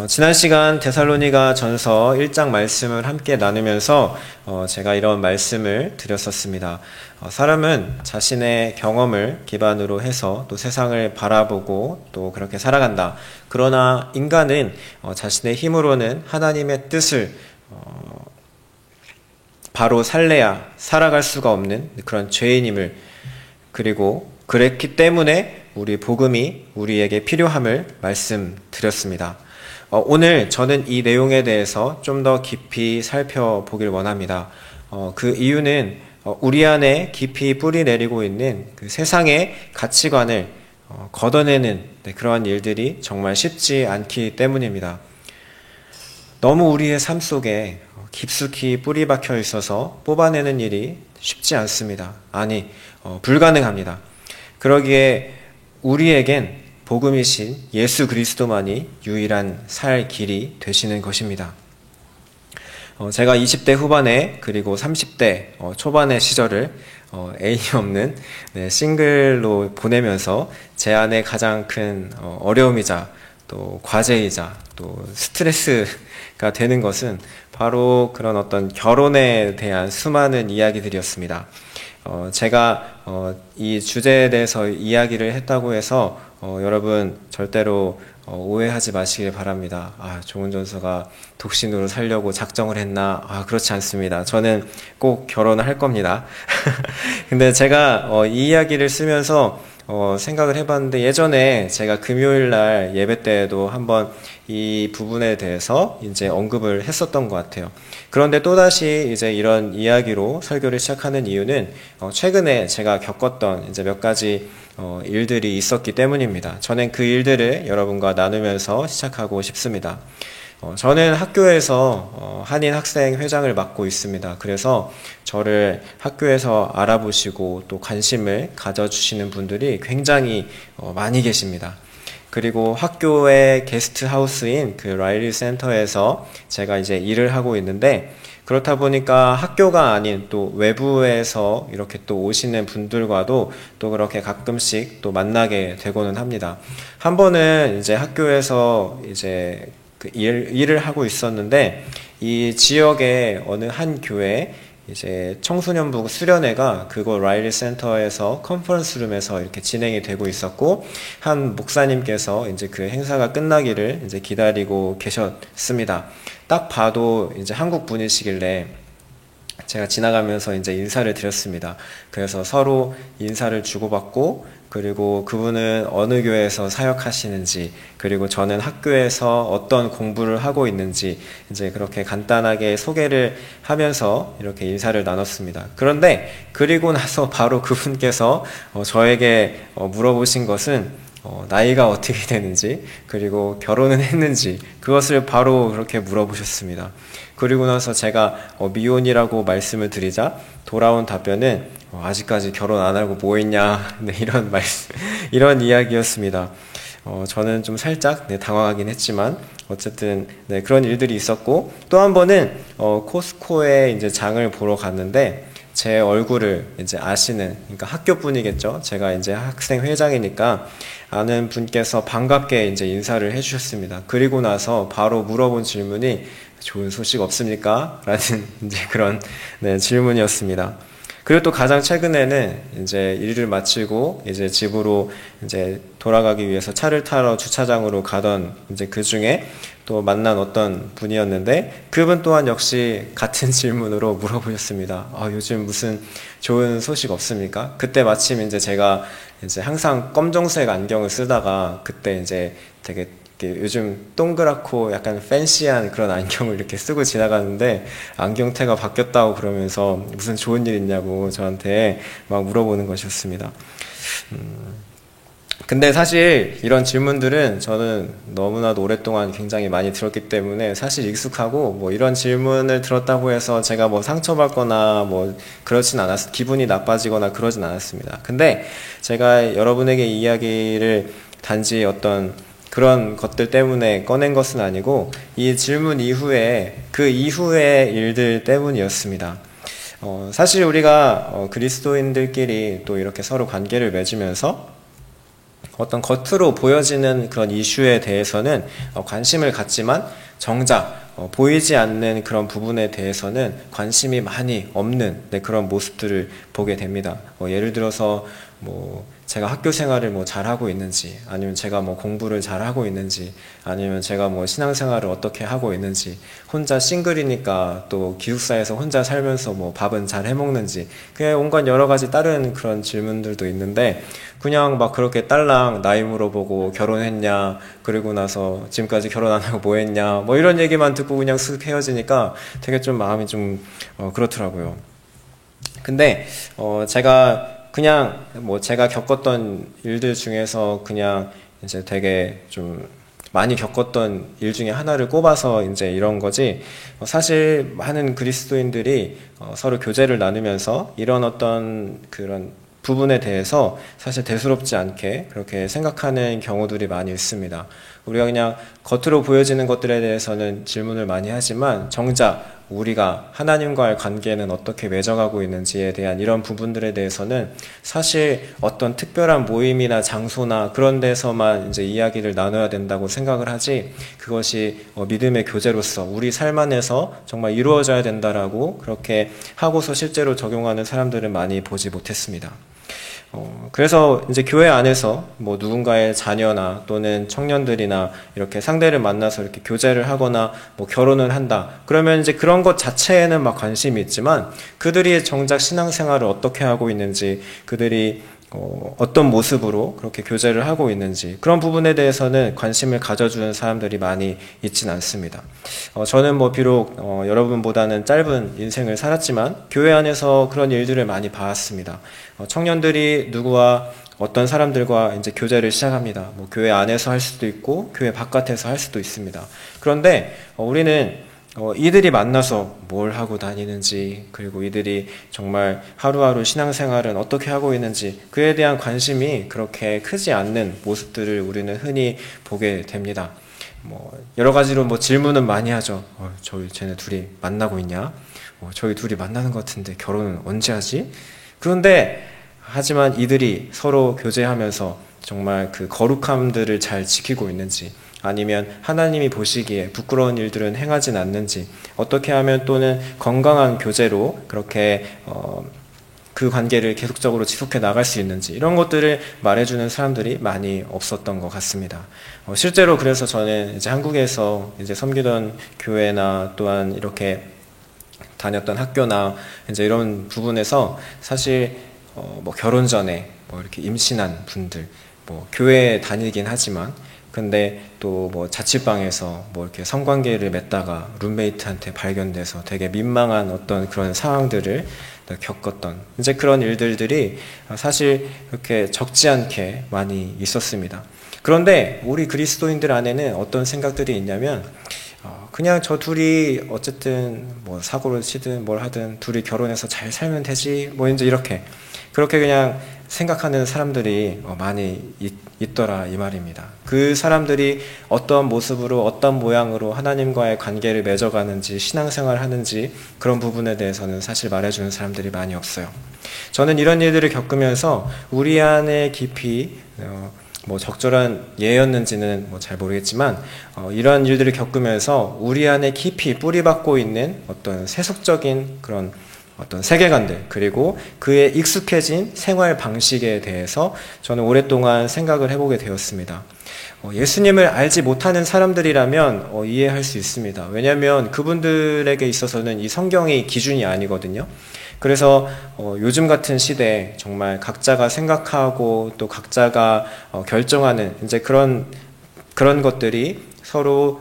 지난 시간 데살로니가 전서 1장 말씀을 함께 나누면서 제가 이런 말씀을 드렸었습니다. 사람은 자신의 경험을 기반으로 해서 또 세상을 바라보고 또 그렇게 살아간다. 그러나 인간은 자신의 힘으로는 하나님의 뜻을 바로 살래야 살아갈 수가 없는 그런 죄인임을, 그리고 그랬기 때문에 우리 복음이 우리에게 필요함을 말씀드렸습니다. 오늘 저는 이 내용에 대해서 좀 더 깊이 살펴보길 원합니다. 그 이유는 우리 안에 깊이 뿌리 내리고 있는 그 세상의 가치관을 걷어내는 그러한 일들이 정말 쉽지 않기 때문입니다. 너무 우리의 삶 속에 깊숙이 뿌리 박혀 있어서 뽑아내는 일이 쉽지 않습니다. 아니, 불가능합니다. 그러기에 우리에겐 복음이신 예수 그리스도만이 유일한 살 길이 되시는 것입니다. 제가 20대 후반에 그리고 30대 초반의 시절을 애인이 없는 싱글로 보내면서 제 안에 가장 큰 어려움이자 또 과제이자 또 스트레스가 되는 것은 바로 그런 어떤 결혼에 대한 수많은 이야기들이었습니다. 제가 이 주제에 대해서 이야기를 했다고 해서 여러분 절대로 오해하지 마시길 바랍니다. 좋은 전서가 독신으로 살려고 작정을 했나? 그렇지 않습니다. 저는 꼭 결혼을 할 겁니다. 근데 제가 이 이야기를 쓰면서 생각을 해봤는데, 예전에 제가 금요일 날 예배 때에도 한번 이 부분에 대해서 이제 언급을 했었던 것 같아요. 그런데 또다시 이제 이런 이야기로 설교를 시작하는 이유는 최근에 제가 겪었던 이제 몇 가지 일들이 있었기 때문입니다. 저는 그 일들을 여러분과 나누면서 시작하고 싶습니다. 저는 학교에서 한인 학생 회장을 맡고 있습니다. 그래서 저를 학교에서 알아보시고 또 관심을 가져주시는 분들이 굉장히 많이 계십니다. 그리고 학교의 게스트하우스인 그 라일리 센터에서 제가 이제 일을 하고 있는데, 그렇다 보니까 학교가 아닌 또 외부에서 이렇게 또 오시는 분들과도 또 그렇게 가끔씩 또 만나게 되고는 합니다. 한 번은 이제 학교에서 이제 그 일을 하고 있었는데, 이 지역의 어느 한 교회 이제 청소년부 수련회가 그거 라일리 센터에서 컨퍼런스 룸에서 이렇게 진행이 되고 있었고, 한 목사님께서 이제 그 행사가 끝나기를 이제 기다리고 계셨습니다. 딱 봐도 이제 한국 분이시길래 제가 지나가면서 이제 인사를 드렸습니다. 그래서 서로 인사를 주고받고, 그리고 그분은 어느 교회에서 사역하시는지, 그리고 저는 학교에서 어떤 공부를 하고 있는지 이제 그렇게 간단하게 소개를 하면서 이렇게 인사를 나눴습니다. 그런데 그리고 나서 바로 그분께서 저에게 물어보신 것은 나이가 어떻게 되는지, 그리고 결혼은 했는지, 그것을 바로 그렇게 물어보셨습니다. 그리고 나서 제가 미혼이라고 말씀을 드리자 돌아온 답변은 아직까지 결혼 안 하고 뭐 했냐, 이런 말씀, 이런 이야기였습니다. 저는 좀 살짝 당황하긴 했지만 어쨌든 그런 일들이 있었고, 또 한 번은 코스코에 이제 장을 보러 갔는데 제 얼굴을 이제 아시는, 그러니까 학교 분이겠죠. 제가 이제 학생 회장이니까 아는 분께서 반갑게 이제 인사를 해주셨습니다. 그리고 나서 바로 물어본 질문이 좋은 소식 없습니까? 라는 이제 그런 질문이었습니다. 그리고 또 가장 최근에는 이제 일을 마치고 이제 집으로 이제 돌아가기 위해서 차를 타러 주차장으로 가던 이제 그 중에 또 만난 어떤 분이었는데, 그분 또한 역시 같은 질문으로 물어보셨습니다. 요즘 무슨 좋은 소식 없습니까? 그때 마침 이제 제가 이제 항상 검정색 안경을 쓰다가 그때 이제 되게 요즘 동그랗고 약간 팬시한 그런 안경을 이렇게 쓰고 지나가는데 안경테가 바뀌었다고 그러면서 무슨 좋은 일 있냐고 저한테 막 물어보는 것이었습니다. 근데 사실 이런 질문들은 저는 너무나도 오랫동안 굉장히 많이 들었기 때문에 사실 익숙하고, 뭐 이런 질문을 들었다고 해서 제가 뭐 상처받거나 뭐 그렇진 기분이 나빠지거나 그러진 않았습니다. 근데 제가 여러분에게 이 이야기를 단지 어떤 그런 것들 때문에 꺼낸 것은 아니고, 이 질문 이후에 그 이후의 일들 때문이었습니다. 사실 우리가 그리스도인들끼리 또 이렇게 서로 관계를 맺으면서 어떤 겉으로 보여지는 그런 이슈에 대해서는 관심을 갖지만 정작 보이지 않는 그런 부분에 대해서는 관심이 많이 없는 그런 모습들을 보게 됩니다. 예를 들어서 제가 학교 생활을 잘하고 있는지, 아니면 제가 공부를 잘하고 있는지, 아니면 제가 신앙생활을 어떻게 하고 있는지, 혼자 싱글이니까 또 기숙사에서 혼자 살면서 밥은 잘 해먹는지, 그냥 온갖 여러 가지 다른 그런 질문들도 있는데, 그냥 그렇게 딸랑 나이 물어보고 결혼했냐, 그리고 나서 지금까지 결혼 안 하고 뭐 했냐, 이런 얘기만 듣고 그냥 쓱 헤어지니까 되게 좀 마음이 좀 그렇더라고요. 근데 제가 그냥 제가 겪었던 일들 중에서 그냥 이제 되게 좀 많이 겪었던 일 중에 하나를 꼽아서 이제 이런 거지, 사실 많은 그리스도인들이 서로 교제를 나누면서 이런 어떤 그런 부분에 대해서 사실 대수롭지 않게 그렇게 생각하는 경우들이 많이 있습니다. 우리가 그냥 겉으로 보여지는 것들에 대해서는 질문을 많이 하지만 정작 우리가 하나님과의 관계는 어떻게 맺어가고 있는지에 대한 이런 부분들에 대해서는 사실 어떤 특별한 모임이나 장소나 그런 데서만 이제 이야기를 나눠야 된다고 생각을 하지, 그것이 믿음의 교제로서 우리 삶 안에서 정말 이루어져야 된다라고 그렇게 하고서 실제로 적용하는 사람들은 많이 보지 못했습니다. 그래서 이제 교회 안에서 누군가의 자녀나 또는 청년들이나 이렇게 상대를 만나서 이렇게 교제를 하거나 결혼을 한다. 그러면 이제 그런 것 자체에는 막 관심이 있지만 그들이 정작 신앙생활을 어떻게 하고 있는지, 그들이 어떤 모습으로 그렇게 교제를 하고 있는지, 그런 부분에 대해서는 관심을 가져주는 사람들이 많이 있진 않습니다. 저는 비록 여러분보다는 짧은 인생을 살았지만 교회 안에서 그런 일들을 많이 봐왔습니다. 청년들이 누구와 어떤 사람들과 이제 교제를 시작합니다. 교회 안에서 할 수도 있고 교회 바깥에서 할 수도 있습니다. 그런데 우리는 이들이 만나서 뭘 하고 다니는지, 그리고 이들이 정말 하루하루 신앙생활은 어떻게 하고 있는지, 그에 대한 관심이 그렇게 크지 않는 모습들을 우리는 흔히 보게 됩니다. 여러 가지로 질문은 많이 하죠. 쟤네 둘이 만나고 있냐? 저희 둘이 만나는 것 같은데 결혼은 언제 하지? 그런데 하지만 이들이 서로 교제하면서 정말 그 거룩함들을 잘 지키고 있는지, 아니면 하나님이 보시기에 부끄러운 일들은 행하진 않는지, 어떻게 하면 또는 건강한 교제로 그렇게 그 관계를 계속적으로 지속해 나갈 수 있는지, 이런 것들을 말해주는 사람들이 많이 없었던 것 같습니다. 실제로 그래서 저는 이제 한국에서 이제 섬기던 교회나 또한 이렇게 다녔던 학교나 이제 이런 부분에서 사실 결혼 전에 이렇게 임신한 분들, 교회에 다니긴 하지만 근데 또 자취방에서 이렇게 성관계를 맺다가 룸메이트한테 발견돼서 되게 민망한 어떤 그런 상황들을 겪었던 이제 그런 일들이 사실 이렇게 적지 않게 많이 있었습니다. 그런데 우리 그리스도인들 안에는 어떤 생각들이 있냐면, 그냥 저 둘이 어쨌든 사고를 치든 뭘 하든 둘이 결혼해서 잘 살면 되지, 이제 이렇게 그렇게 그냥 생각하는 사람들이 많이 있더라 이 말입니다. 그 사람들이 어떤 모습으로 어떤 모양으로 하나님과의 관계를 맺어가는지, 신앙생활 하는지, 그런 부분에 대해서는 사실 말해주는 사람들이 많이 없어요. 저는 이런 일들을 겪으면서 우리 안에 깊이 적절한 예였는지는 잘 모르겠지만 이러한 일들을 겪으면서 우리 안에 깊이 뿌리박고 있는 어떤 세속적인 그런 어떤 세계관들, 그리고 그에 익숙해진 생활 방식에 대해서 저는 오랫동안 생각을 해보게 되었습니다. 예수님을 알지 못하는 사람들이라면 이해할 수 있습니다. 왜냐하면 그분들에게 있어서는 이 성경이 기준이 아니거든요. 그래서 요즘 같은 시대에 정말 각자가 생각하고 또 각자가 결정하는 이제 그런 것들이 서로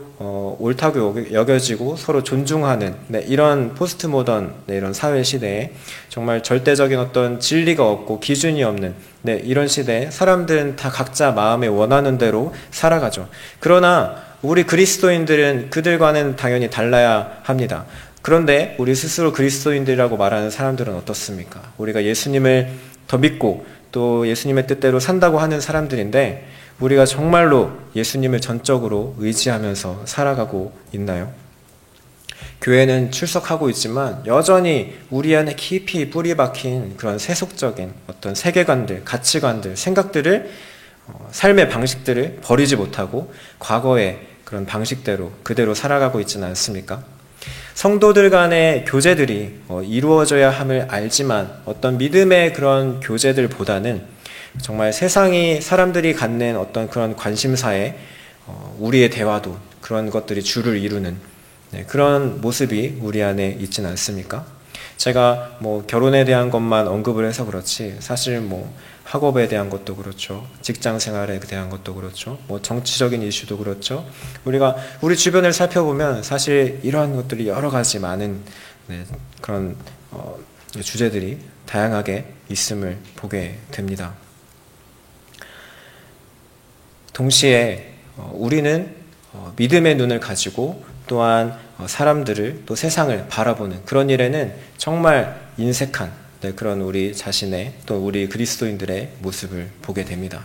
옳다고 여겨지고 서로 존중하는 이런 포스트 모던 이런 사회 시대에 정말 절대적인 어떤 진리가 없고 기준이 없는 이런 시대에 사람들은 다 각자 마음에 원하는 대로 살아가죠. 그러나 우리 그리스도인들은 그들과는 당연히 달라야 합니다. 그런데 우리 스스로 그리스도인들이라고 말하는 사람들은 어떻습니까? 우리가 예수님을 더 믿고 또 예수님의 뜻대로 산다고 하는 사람들인데, 우리가 정말로 예수님을 전적으로 의지하면서 살아가고 있나요? 교회는 출석하고 있지만 여전히 우리 안에 깊이 뿌리 박힌 그런 세속적인 어떤 세계관들, 가치관들, 생각들을 삶의 방식들을 버리지 못하고 과거의 그런 방식대로 그대로 살아가고 있지는 않습니까? 성도들 간의 교제들이 이루어져야 함을 알지만 어떤 믿음의 그런 교제들보다는 정말 세상이 사람들이 갖는 어떤 그런 관심사에 우리의 대화도 그런 것들이 주를 이루는 그런 모습이 우리 안에 있지는 않습니까? 제가 결혼에 대한 것만 언급을 해서 그렇지 사실 학업에 대한 것도 그렇죠. 직장 생활에 대한 것도 그렇죠. 정치적인 이슈도 그렇죠. 우리 주변을 살펴보면 사실 이러한 것들이 여러 가지 많은 그런 주제들이 다양하게 있음을 보게 됩니다. 동시에 우리는 믿음의 눈을 가지고 또한 사람들을 또 세상을 바라보는 그런 일에는 정말 인색한 그런 우리 자신의 또 우리 그리스도인들의 모습을 보게 됩니다.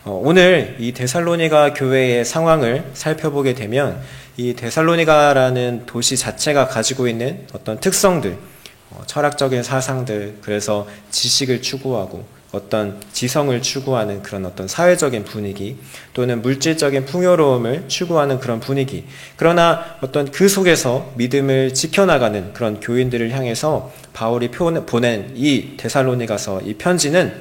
오늘 이 데살로니가 교회의 상황을 살펴보게 되면 이 데살로니가라는 도시 자체가 가지고 있는 어떤 특성들, 철학적인 사상들, 그래서 지식을 추구하고 어떤 지성을 추구하는 그런 어떤 사회적인 분위기 또는 물질적인 풍요로움을 추구하는 그런 분위기, 그러나 어떤 그 속에서 믿음을 지켜나가는 그런 교인들을 향해서 바울이 보낸 이 데살로니가서 이 편지는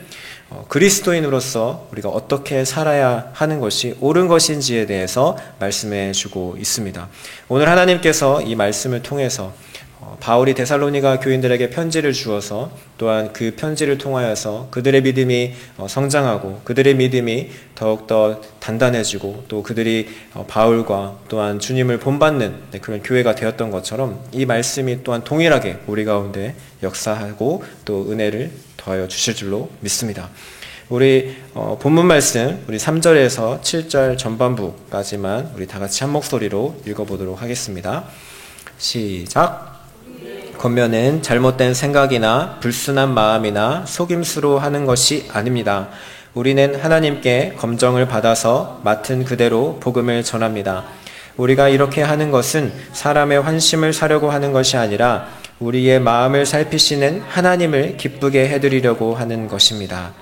그리스도인으로서 우리가 어떻게 살아야 하는 것이 옳은 것인지에 대해서 말씀해 주고 있습니다. 오늘 하나님께서 이 말씀을 통해서 바울이 데살로니가 교인들에게 편지를 주어서 또한 그 편지를 통하여서 그들의 믿음이 성장하고 그들의 믿음이 더욱더 단단해지고 또 그들이 바울과 또한 주님을 본받는 그런 교회가 되었던 것처럼 이 말씀이 또한 동일하게 우리 가운데 역사하고 또 은혜를 더하여 주실 줄로 믿습니다. 우리 본문 말씀 우리 3절에서 7절 전반부까지만 우리 다 같이 한 목소리로 읽어보도록 하겠습니다. 시작. 겉면은 잘못된 생각이나 불순한 마음이나 속임수로 하는 것이 아닙니다. 우리는 하나님께 검정을 받아서 맡은 그대로 복음을 전합니다. 우리가 이렇게 하는 것은 사람의 환심을 사려고 하는 것이 아니라 우리의 마음을 살피시는 하나님을 기쁘게 해드리려고 하는 것입니다.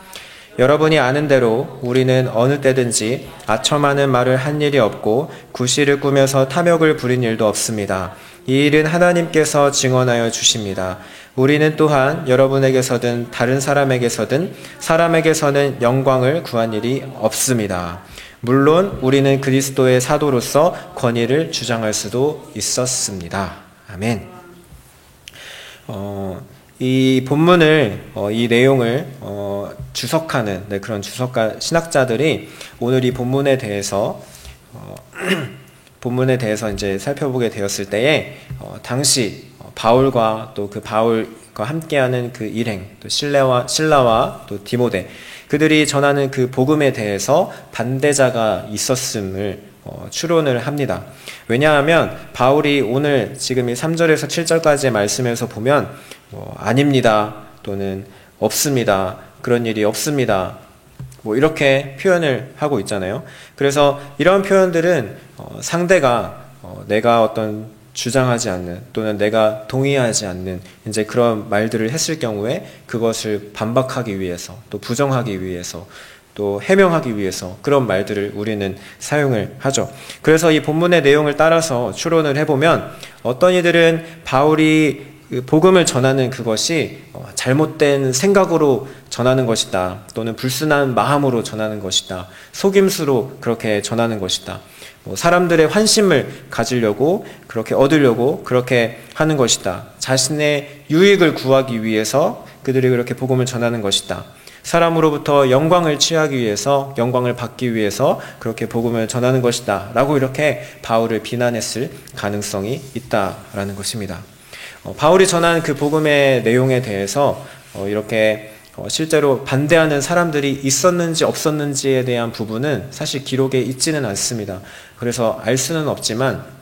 여러분이 아는 대로 우리는 어느 때든지 아첨하는 말을 한 일이 없고 구실을 꾸며서 탐욕을 부린 일도 없습니다. 이 일은 하나님께서 증언하여 주십니다. 우리는 또한 여러분에게서든 다른 사람에게서든 사람에게서는 영광을 구한 일이 없습니다. 물론 우리는 그리스도의 사도로서 권위를 주장할 수도 있었습니다. 아멘. 이 본문을 이 내용을 주석하는 그런 주석가 신학자들이 오늘 이 본문에 대해서 이제 살펴보게 되었을 때에 당시 바울과 또 그 바울과 함께하는 그 일행, 또 실라와 또 디모데 그들이 전하는 그 복음에 대해서 반대자가 있었음을 추론을 합니다. 왜냐하면 바울이 오늘 지금 이 3절에서 7절까지의 말씀에서 보면 아닙니다 또는 없습니다, 그런 일이 없습니다, 이렇게 표현을 하고 있잖아요. 그래서 이런 표현들은 상대가 내가 어떤 주장하지 않는 또는 내가 동의하지 않는 이제 그런 말들을 했을 경우에 그것을 반박하기 위해서 또 부정하기 위해서 또 해명하기 위해서 그런 말들을 우리는 사용을 하죠. 그래서 이 본문의 내용을 따라서 추론을 해보면 어떤 이들은 바울이 복음을 전하는 그것이 잘못된 생각으로 전하는 것이다 또는 불순한 마음으로 전하는 것이다, 속임수로 그렇게 전하는 것이다, 사람들의 환심을 가지려고 그렇게 얻으려고 그렇게 하는 것이다, 자신의 유익을 구하기 위해서 그들이 그렇게 복음을 전하는 것이다, 사람으로부터 영광을 취하기 위해서 영광을 받기 위해서 그렇게 복음을 전하는 것이다 라고 이렇게 바울을 비난했을 가능성이 있다라는 것입니다. 바울이 전한 그 복음의 내용에 대해서 이렇게 실제로 반대하는 사람들이 있었는지 없었는지에 대한 부분은 사실 기록에 있지는 않습니다. 그래서 알 수는 없지만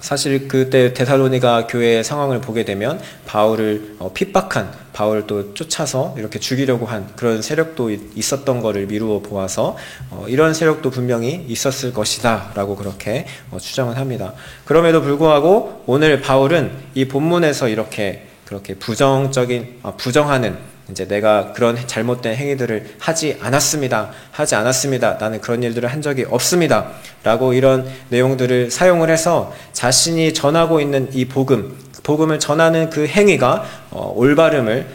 사실 그때 데살로니가 교회의 상황을 보게 되면 바울을 핍박한, 바울을 또 쫓아서 이렇게 죽이려고 한 그런 세력도 있었던 것을 미루어 보아서 이런 세력도 분명히 있었을 것이다 라고 그렇게 추정을 합니다. 그럼에도 불구하고 오늘 바울은 이 본문에서 그렇게 부정하는 이제 내가 그런 잘못된 행위들을 하지 않았습니다. 나는 그런 일들을 한 적이 없습니다. 라고 이런 내용들을 사용을 해서 자신이 전하고 있는 이 복음을 전하는 그 행위가 올바름을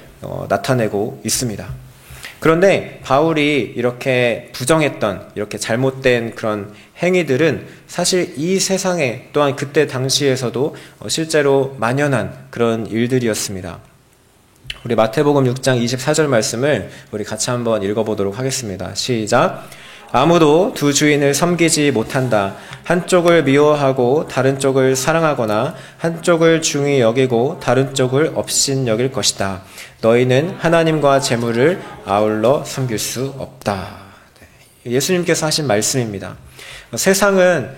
나타내고 있습니다. 그런데 바울이 이렇게 부정했던, 이렇게 잘못된 그런 행위들은 사실 이 세상에 또한 그때 당시에서도 실제로 만연한 그런 일들이었습니다. 우리 마태복음 6장 24절 말씀을 우리 같이 한번 읽어보도록 하겠습니다. 시작. 아무도 두 주인을 섬기지 못한다. 한쪽을 미워하고 다른 쪽을 사랑하거나 한쪽을 중히 여기고 다른 쪽을 업신여길 것이다. 너희는 하나님과 재물을 아울러 섬길 수 없다. 예수님께서 하신 말씀입니다. 세상은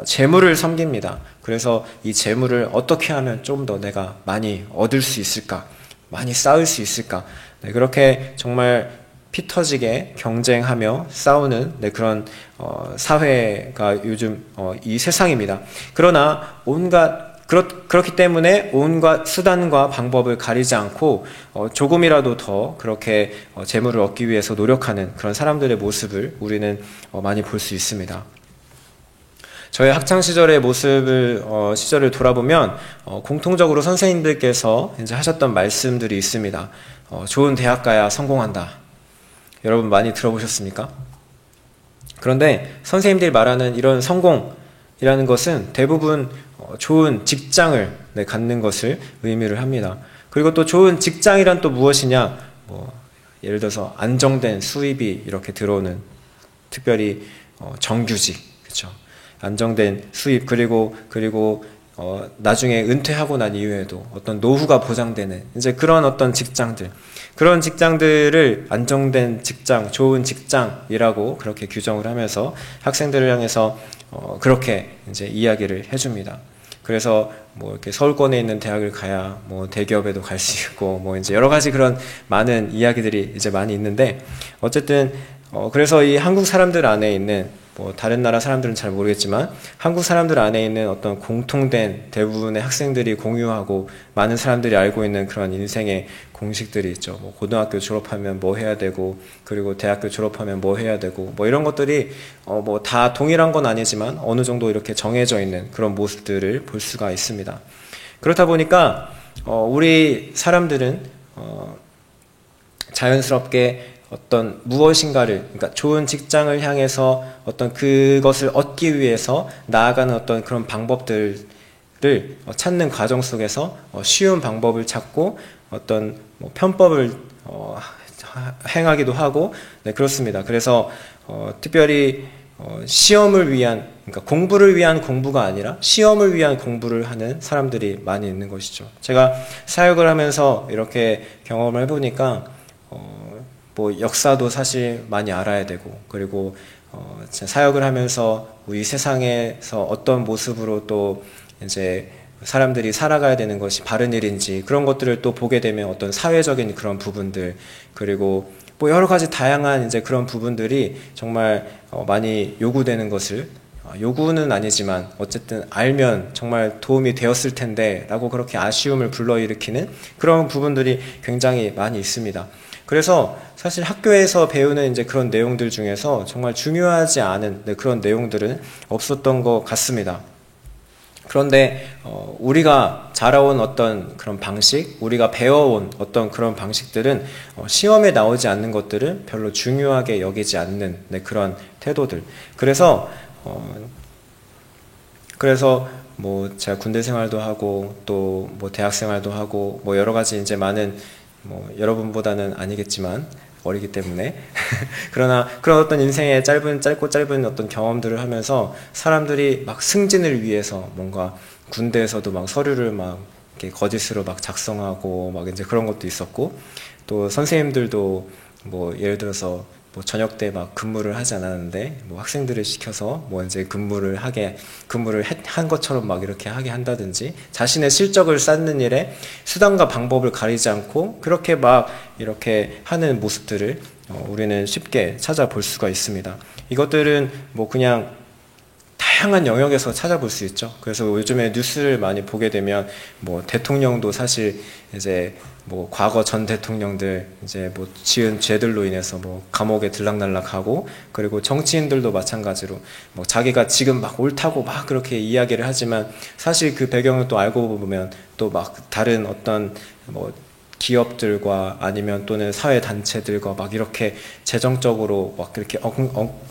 재물을 섬깁니다. 그래서 이 재물을 어떻게 하면 좀 더 내가 많이 얻을 수 있을까? 많이 쌓을 수 있을까? 그렇게 정말 피 터지게 경쟁하며 싸우는 그런 사회가 요즘 이 세상입니다. 그러나 그렇기 때문에 온갖 수단과 방법을 가리지 않고 조금이라도 더 그렇게 재물을 얻기 위해서 노력하는 그런 사람들의 모습을 우리는 많이 볼 수 있습니다. 저의 학창 시절의 시절을 돌아보면 공통적으로 선생님들께서 이제 하셨던 말씀들이 있습니다. 좋은 대학 가야 성공한다. 여러분 많이 들어보셨습니까? 그런데 선생님들이 말하는 이런 성공이라는 것은 대부분 좋은 직장을 갖는 것을 의미를 합니다. 그리고 또 좋은 직장이란 또 무엇이냐? 예를 들어서 안정된 수입이 이렇게 들어오는, 특별히 정규직, 그렇죠? 안정된 수입, 그리고 나중에 은퇴하고 난 이후에도 어떤 노후가 보장되는 이제 그런 어떤 직장들, 그런 직장들을 안정된 직장, 좋은 직장이라고 그렇게 규정을 하면서 학생들을 향해서 그렇게 이제 이야기를 해줍니다. 그래서 이렇게 서울권에 있는 대학을 가야 대기업에도 갈 수 있고 이제 여러 가지 그런 많은 이야기들이 이제 많이 있는데, 어쨌든 그래서 이 한국 사람들 안에 있는 다른 나라 사람들은 잘 모르겠지만 한국 사람들 안에 있는 어떤 공통된 대부분의 학생들이 공유하고 많은 사람들이 알고 있는 그런 인생의 공식들이 있죠. 고등학교 졸업하면 뭐 해야 되고, 그리고 대학교 졸업하면 뭐 해야 되고, 이런 것들이 다 동일한 건 아니지만 어느 정도 이렇게 정해져 있는 그런 모습들을 볼 수가 있습니다. 그렇다 보니까 우리 사람들은 자연스럽게 어떤 무엇인가를, 그러니까 좋은 직장을 향해서 어떤 그것을 얻기 위해서 나아가는 어떤 그런 방법들을 찾는 과정 속에서 쉬운 방법을 찾고 어떤 편법을 행하기도 하고, 그렇습니다. 그래서 특별히 시험을 위한, 그러니까 공부를 위한 공부가 아니라 시험을 위한 공부를 하는 사람들이 많이 있는 것이죠. 제가 사역을 하면서 이렇게 경험을 해보니까 역사도 사실 많이 알아야 되고, 그리고 사역을 하면서 이 세상에서 어떤 모습으로 또 이제 사람들이 살아가야 되는 것이 바른 일인지, 그런 것들을 또 보게 되면 어떤 사회적인 그런 부분들, 그리고 여러 가지 다양한 이제 그런 부분들이 정말 많이 요구되는 것을, 요구는 아니지만 어쨌든 알면 정말 도움이 되었을 텐데 라고 그렇게 아쉬움을 불러일으키는 그런 부분들이 굉장히 많이 있습니다. 그래서 사실 학교에서 배우는 이제 그런 내용들 중에서 정말 중요하지 않은 그런 내용들은 없었던 것 같습니다. 그런데 우리가 자라온 어떤 그런 방식, 우리가 배워온 어떤 그런 방식들은 시험에 나오지 않는 것들은 별로 중요하게 여기지 않는 그런 태도들. 그래서 제가 군대 생활도 하고 또 대학 생활도 하고 여러 가지 이제 많은 여러분보다는 아니겠지만 어리기 때문에 그러나 그런 어떤 인생의 짧고 짧은 어떤 경험들을 하면서 사람들이 막 승진을 위해서 뭔가 군대에서도 막 서류를 막 이렇게 거짓으로 막 작성하고 막 이제 그런 것도 있었고, 또 선생님들도 예를 들어서 저녁 때 막 근무를 하지 않았는데 학생들을 시켜서 이제 근무를 한 것처럼 막 이렇게 하게 한다든지, 자신의 실적을 쌓는 일에 수단과 방법을 가리지 않고 그렇게 막 이렇게 하는 모습들을 우리는 쉽게 찾아볼 수가 있습니다. 이것들은 그냥 다양한 영역에서 찾아볼 수 있죠. 그래서 요즘에 뉴스를 많이 보게 되면 뭐 대통령도 사실 이제 뭐 과거 전 대통령들 이제 뭐 지은 죄들로 인해서 뭐 감옥에 들락날락하고, 그리고 정치인들도 마찬가지로 뭐 자기가 지금 막 옳다고 막 그렇게 이야기를 하지만 사실 그 배경을 또 알고 보면 또 막 다른 어떤 뭐 기업들과 아니면 또는 사회 단체들과 막 이렇게 재정적으로 막 이렇게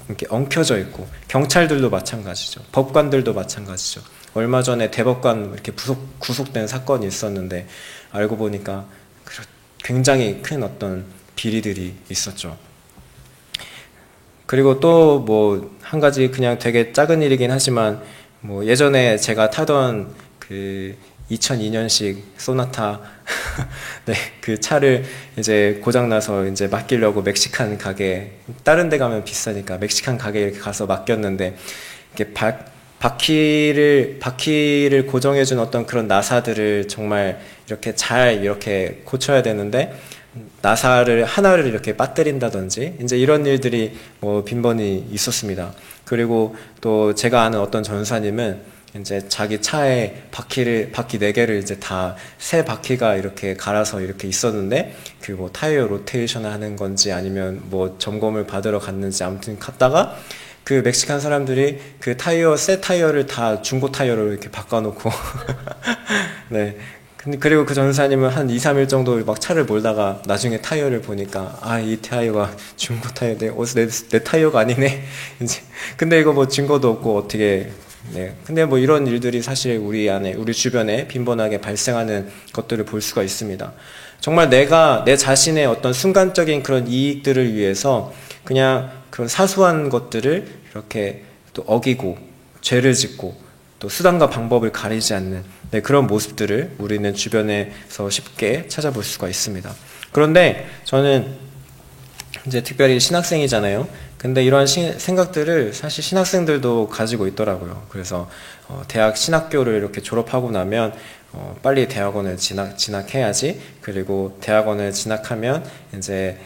이렇게 엉켜져 있고, 경찰들도 마찬가지죠. 법관들도 마찬가지죠. 얼마 전에 대법관 이렇게 구속된 사건이 있었는데 알고 보니까 굉장히 큰 어떤 비리들이 있었죠. 그리고 또 뭐 한 가지 그냥 되게 작은 일이긴 하지만, 뭐 예전에 제가 타던 그 2002년식 소나타 네, 그 차를 이제 고장나서 이제 맡기려고 멕시칸 가게, 다른 데 가면 비싸니까 멕시칸 가게 이렇게 가서 맡겼는데, 이렇게 바퀴를 고정해준 어떤 그런 나사들을 정말 이렇게 잘 이렇게 고쳐야 되는데, 나사를 하나를 이렇게 빠뜨린다든지 이제 이런 일들이 뭐 빈번히 있었습니다. 그리고 또 제가 아는 어떤 전사님은 이제 자기 차에 바퀴 4개를 이제 다 새 바퀴가 이렇게 갈아서 이렇게 있었는데, 그 뭐 타이어 로테이션 하는 건지 아니면 뭐 점검을 받으러 갔는지 아무튼 갔다가 그 멕시칸 사람들이 그 새 타이어를 다 중고 타이어로 이렇게 바꿔놓고 네. 그리고 그 전사님은 한 2, 3일 정도 막 차를 몰다가 나중에 타이어를 보니까, 아, 이 타이어가 중고 타이어인데, 내 타이어가 아니네. 이제, 근데 이거 뭐 증거도 없고 어떻게, 네. 근데 뭐 이런 일들이 사실 우리 주변에 빈번하게 발생하는 것들을 볼 수가 있습니다. 정말 내 자신의 어떤 순간적인 그런 이익들을 위해서 그냥 그런 사소한 것들을 이렇게 또 어기고, 죄를 짓고, 또 수단과 방법을 가리지 않는 네, 그런 모습들을 우리는 주변에서 쉽게 찾아볼 수가 있습니다. 그런데 저는 이제 특별히 신학생이잖아요. 근데 이러한 생각들을 사실 신학생들도 가지고 있더라고요. 그래서 대학 신학교를 이렇게 졸업하고 나면 빨리 대학원을 진학해야지. 그리고 대학원을 진학하면 이제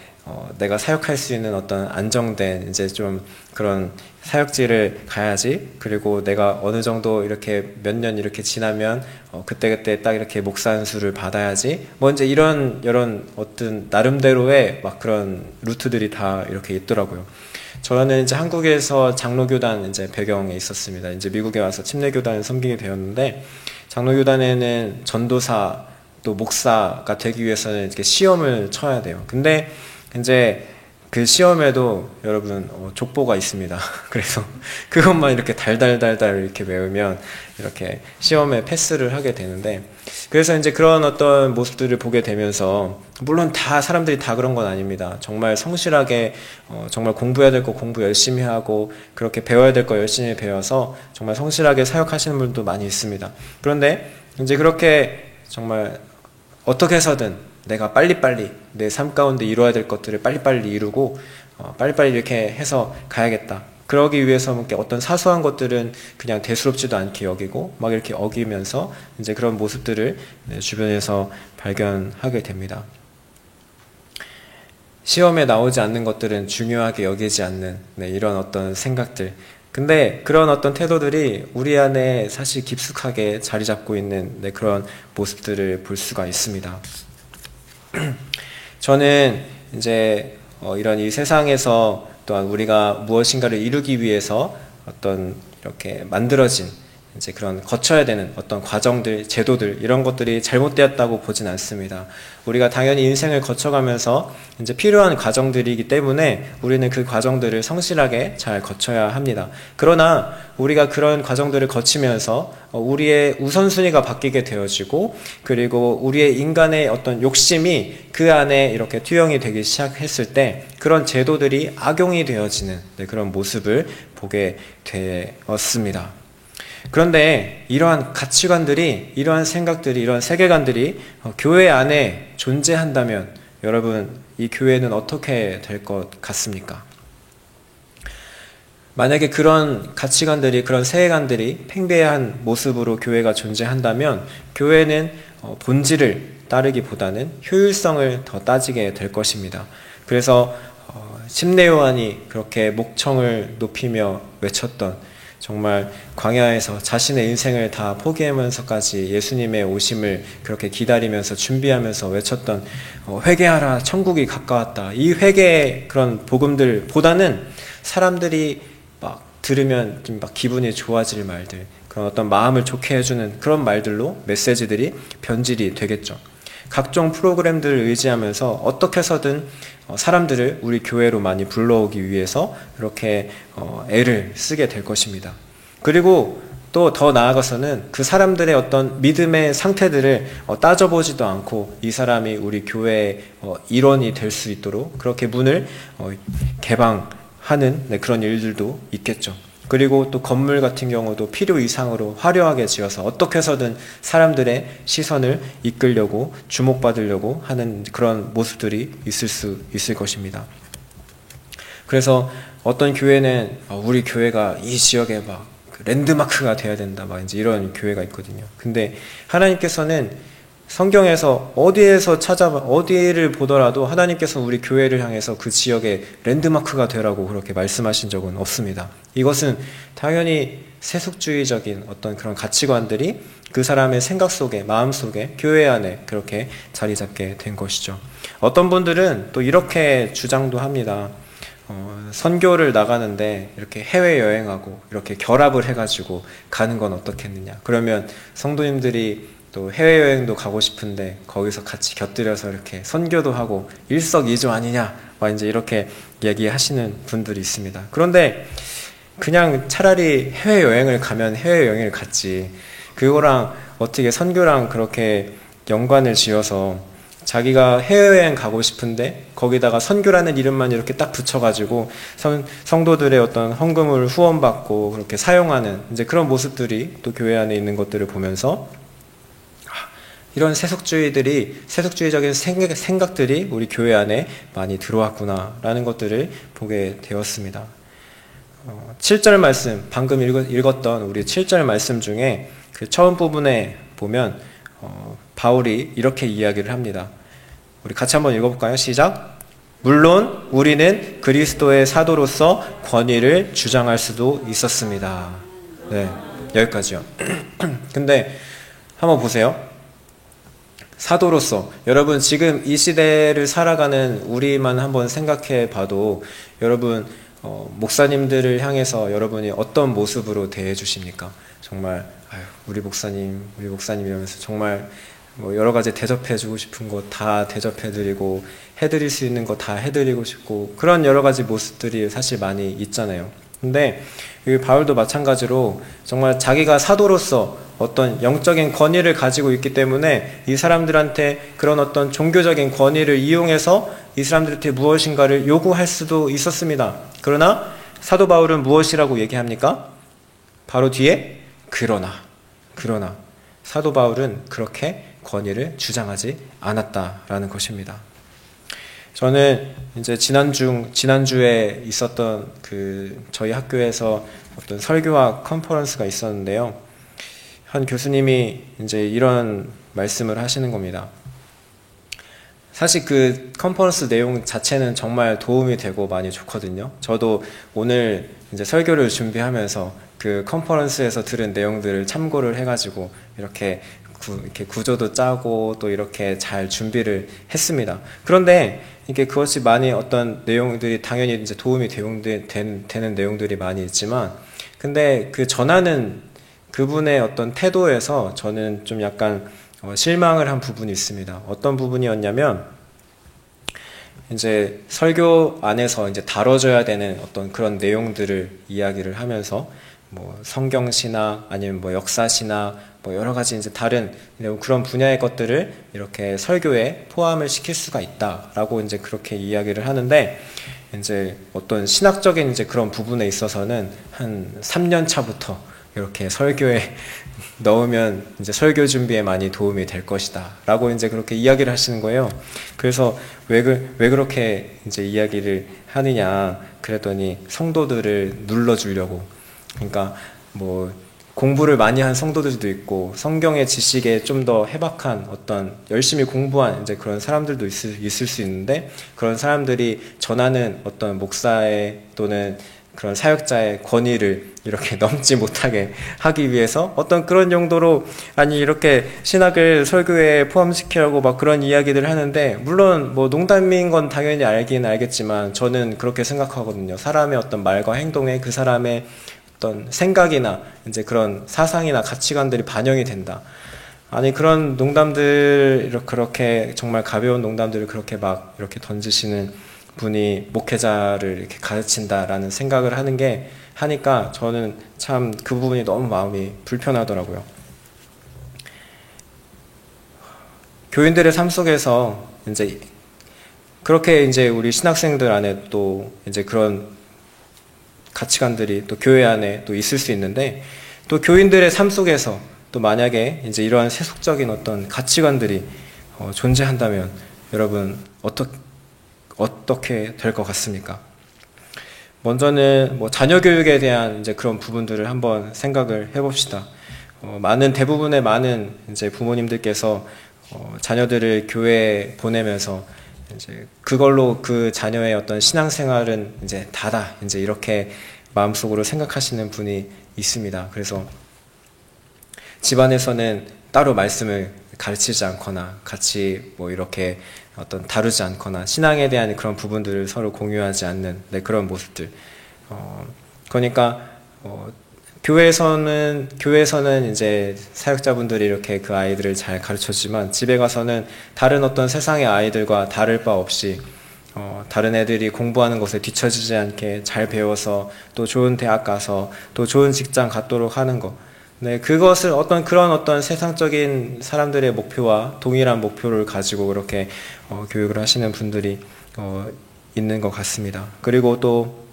내가 사역할 수 있는 어떤 안정된 이제 좀 그런 사역지를 가야지. 그리고 내가 어느 정도 이렇게 몇 년 이렇게 지나면 그때그때 딱 이렇게 목사 안수를 받아야지. 뭐 이제 이런 어떤 나름대로의 막 그런 루트들이 다 이렇게 있더라고요. 저는 이제 한국에서 장로교단 이제 배경에 있었습니다. 이제 미국에 와서 침례교단을 섬기게 되었는데, 장로교단에는 전도사 또 목사가 되기 위해서는 이렇게 시험을 쳐야 돼요. 근데 이제 그 시험에도 여러분 족보가 있습니다. 그래서 그것만 이렇게 달달달달 이렇게 외우면 이렇게 시험에 패스를 하게 되는데, 그래서 이제 그런 어떤 모습들을 보게 되면서, 물론 다 사람들이 다 그런 건 아닙니다. 정말 성실하게 정말 공부해야 될 거 공부 열심히 하고, 그렇게 배워야 될 거 열심히 배워서 정말 성실하게 사역하시는 분들도 많이 있습니다. 그런데 이제 그렇게 정말 어떻게 해서든 내가 빨리빨리 내 삶 가운데 이루어야 될 것들을 빨리빨리 이루고 빨리빨리 이렇게 해서 가야겠다. 그러기 위해서 어떤 사소한 것들은 그냥 대수롭지도 않게 여기고 막 이렇게 어기면서 이제 그런 모습들을 주변에서 발견하게 됩니다. 시험에 나오지 않는 것들은 중요하게 여기지 않는 이런 어떤 생각들. 근데 그런 어떤 태도들이 우리 안에 사실 깊숙하게 자리 잡고 있는 그런 모습들을 볼 수가 있습니다. 저는 이제 이런 이 세상에서 또한 우리가 무엇인가를 이루기 위해서 어떤 이렇게 만들어진 이제 그런 거쳐야 되는 어떤 과정들, 제도들, 이런 것들이 잘못되었다고 보진 않습니다. 우리가 당연히 인생을 거쳐가면서 이제 필요한 과정들이기 때문에 우리는 그 과정들을 성실하게 잘 거쳐야 합니다. 그러나 우리가 그런 과정들을 거치면서 우리의 우선순위가 바뀌게 되어지고, 그리고 우리의 인간의 어떤 욕심이 그 안에 이렇게 투영이 되기 시작했을 때 그런 제도들이 악용이 되어지는 그런 모습을 보게 되었습니다. 그런데 이러한 가치관들이, 이러한 생각들이, 이러한 세계관들이 교회 안에 존재한다면 여러분, 이 교회는 어떻게 될 것 같습니까? 만약에 그런 가치관들이, 그런 세계관들이 팽배한 모습으로 교회가 존재한다면 교회는 본질을 따르기보다는 효율성을 더 따지게 될 것입니다. 그래서 침례 요한이 그렇게 목청을 높이며 외쳤던, 정말 광야에서 자신의 인생을 다 포기하면서까지 예수님의 오심을 그렇게 기다리면서 준비하면서 외쳤던 회개하라 천국이 가까웠다. 이 회개의 그런 복음들보다는 사람들이 막 들으면 좀 막 기분이 좋아질 말들, 그런 어떤 마음을 좋게 해주는 그런 말들로 메시지들이 변질이 되겠죠. 각종 프로그램들을 의지하면서 어떻게 해서든 사람들을 우리 교회로 많이 불러오기 위해서 이렇게 애를 쓰게 될 것입니다. 그리고 또 더 나아가서는 그 사람들의 어떤 믿음의 상태들을 따져보지도 않고 이 사람이 우리 교회의 일원이 될 수 있도록 그렇게 문을 개방하는 그런 일들도 있겠죠. 그리고 또 건물 같은 경우도 필요 이상으로 화려하게 지어서 어떻게 해서든 사람들의 시선을 이끌려고 주목받으려고 하는 그런 모습들이 있을 것입니다. 그래서 어떤 교회는 우리 교회가 이 지역에 막 랜드마크가 돼야 된다, 막 이제 이런 교회가 있거든요. 근데 하나님께서는 성경에서 어디를 보더라도 하나님께서 우리 교회를 향해서 그 지역의 랜드마크가 되라고 그렇게 말씀하신 적은 없습니다. 이것은 당연히 세속주의적인 어떤 그런 가치관들이 그 사람의 생각 속에, 마음 속에, 교회 안에 그렇게 자리 잡게 된 것이죠. 어떤 분들은 또 이렇게 주장도 합니다. 선교를 나가는데 이렇게 해외여행하고 이렇게 결합을 해가지고 가는 건 어떻겠느냐. 그러면 성도님들이 또 해외여행도 가고 싶은데 거기서 같이 곁들여서 이렇게 선교도 하고 일석이조 아니냐, 막 이제 이렇게 얘기하시는 분들이 있습니다. 그런데 그냥 차라리 해외여행을 가면 해외여행을 갔지, 그거랑 어떻게 선교랑 그렇게 연관을 지어서 자기가 해외여행 가고 싶은데 거기다가 선교라는 이름만 이렇게 딱 붙여가지고 성도들의 어떤 헌금을 후원받고 그렇게 사용하는 이제 그런 모습들이 또 교회 안에 있는 것들을 보면서 이런 세속주의적인 생각들이 우리 교회 안에 많이 들어왔구나라는 것들을 보게 되었습니다. 7절 말씀, 방금 읽었던 우리 7절 말씀 중에 그 처음 부분에 보면 바울이 이렇게 이야기를 합니다. 우리 같이 한번 읽어볼까요? 시작! 물론 우리는 그리스도의 사도로서 권위를 주장할 수도 있었습니다. 네, 여기까지요. 근데 한번 보세요. 사도로서, 여러분 지금 이 시대를 살아가는 우리만 한번 생각해 봐도 여러분 목사님들을 향해서 여러분이 어떤 모습으로 대해 주십니까? 정말 우리 목사님 이러면서 정말 뭐 여러 가지 대접해 주고 싶은 거 다 대접해 드리고 해드릴 수 있는 거 다 해드리고 싶고 그런 여러 가지 모습들이 사실 많이 있잖아요. 근데 바울도 마찬가지로 정말 자기가 사도로서 어떤 영적인 권위를 가지고 있기 때문에 이 사람들한테 그런 어떤 종교적인 권위를 이용해서 이 사람들한테 무엇인가를 요구할 수도 있었습니다. 그러나 사도 바울은 무엇이라고 얘기합니까? 바로 뒤에 그러나 사도 바울은 그렇게 권위를 주장하지 않았다라는 것입니다. 저는 이제 지난주에 있었던 저희 학교에서 어떤 설교학 컨퍼런스가 있었는데요. 한 교수님이 이제 이런 말씀을 하시는 겁니다. 사실 그 컨퍼런스 내용 자체는 정말 도움이 되고 많이 좋거든요. 저도 오늘 이제 설교를 준비하면서 그 컨퍼런스에서 들은 내용들을 참고를 해가지고 이렇게 구조도 짜고 또 이렇게 잘 준비를 했습니다. 그런데 이게 그것이 많이 어떤 내용들이 당연히 이제 도움이 되는 내용들이 많이 있지만, 근데 그 전하는 그분의 어떤 태도에서 저는 좀 약간 실망을 한 부분이 있습니다. 어떤 부분이었냐면, 이제 설교 안에서 이제 다뤄져야 되는 어떤 그런 내용들을 이야기를 하면서 뭐 성경신학 아니면 뭐 역사신학 뭐 여러 가지 이제 다른 그런 분야의 것들을 이렇게 설교에 포함을 시킬 수가 있다라고 이제 그렇게 이야기를 하는데, 이제 어떤 신학적인 이제 그런 부분에 있어서는 한 3년 차부터 이렇게 설교에 넣으면 이제 설교 준비에 많이 도움이 될 것이다 라고 이제 그렇게 이야기를 하시는 거예요. 그래서 왜 그렇게 이제 이야기를 하느냐 그랬더니 성도들을 눌러주려고. 그러니까 뭐 공부를 많이 한 성도들도 있고 성경의 지식에 좀 더 해박한 어떤 열심히 공부한 이제 그런 사람들도 있을 수 있는데, 그런 사람들이 전하는 어떤 목사의 또는 그런 사역자의 권위를 이렇게 넘지 못하게 하기 위해서 어떤 그런 용도로 아니 이렇게 신학을 설교에 포함시키라고 막 그런 이야기들을 하는데, 물론 뭐 농담인 건 당연히 알긴 알겠지만 저는 그렇게 생각하거든요. 사람의 어떤 말과 행동에 그 사람의 어떤 생각이나 이제 그런 사상이나 가치관들이 반영이 된다. 아니 그런 농담들, 그렇게 정말 가벼운 농담들을 그렇게 막 이렇게 던지시는 분이 목회자를 이렇게 가르친다라는 생각을 하니까 저는 참 그 부분이 너무 마음이 불편하더라고요. 교인들의 삶 속에서 이제 그렇게 이제 우리 신학생들 안에 또 이제 그런 가치관들이 또 교회 안에 또 있을 수 있는데, 또 교인들의 삶 속에서 또 만약에 이제 이러한 세속적인 어떤 가치관들이 존재한다면 여러분 어떻게 될 것 같습니까? 먼저는 뭐 자녀 교육에 대한 이제 그런 부분들을 한번 생각을 해봅시다. 대부분의 많은 이제 부모님들께서 자녀들을 교회에 보내면서 이제 그걸로 그 자녀의 어떤 신앙생활은 이제 다다, 이제 이렇게 마음속으로 생각하시는 분이 있습니다. 그래서 집안에서는 따로 말씀을 가르치지 않거나 같이 뭐 이렇게 어떤 다루지 않거나 신앙에 대한 그런 부분들을 서로 공유하지 않는 그런 모습들. 그러니까 교회에서는 이제 사역자분들이 이렇게 그 아이들을 잘 가르쳐주지만 집에 가서는 다른 어떤 세상의 아이들과 다를 바 없이 다른 애들이 공부하는 것에 뒤처지지 않게 잘 배워서 또 좋은 대학 가서 또 좋은 직장 갖도록 하는 것. 네, 그것을 그런 어떤 세상적인 사람들의 목표와 동일한 목표를 가지고 그렇게 교육을 하시는 분들이 있는 것 같습니다. 그리고 또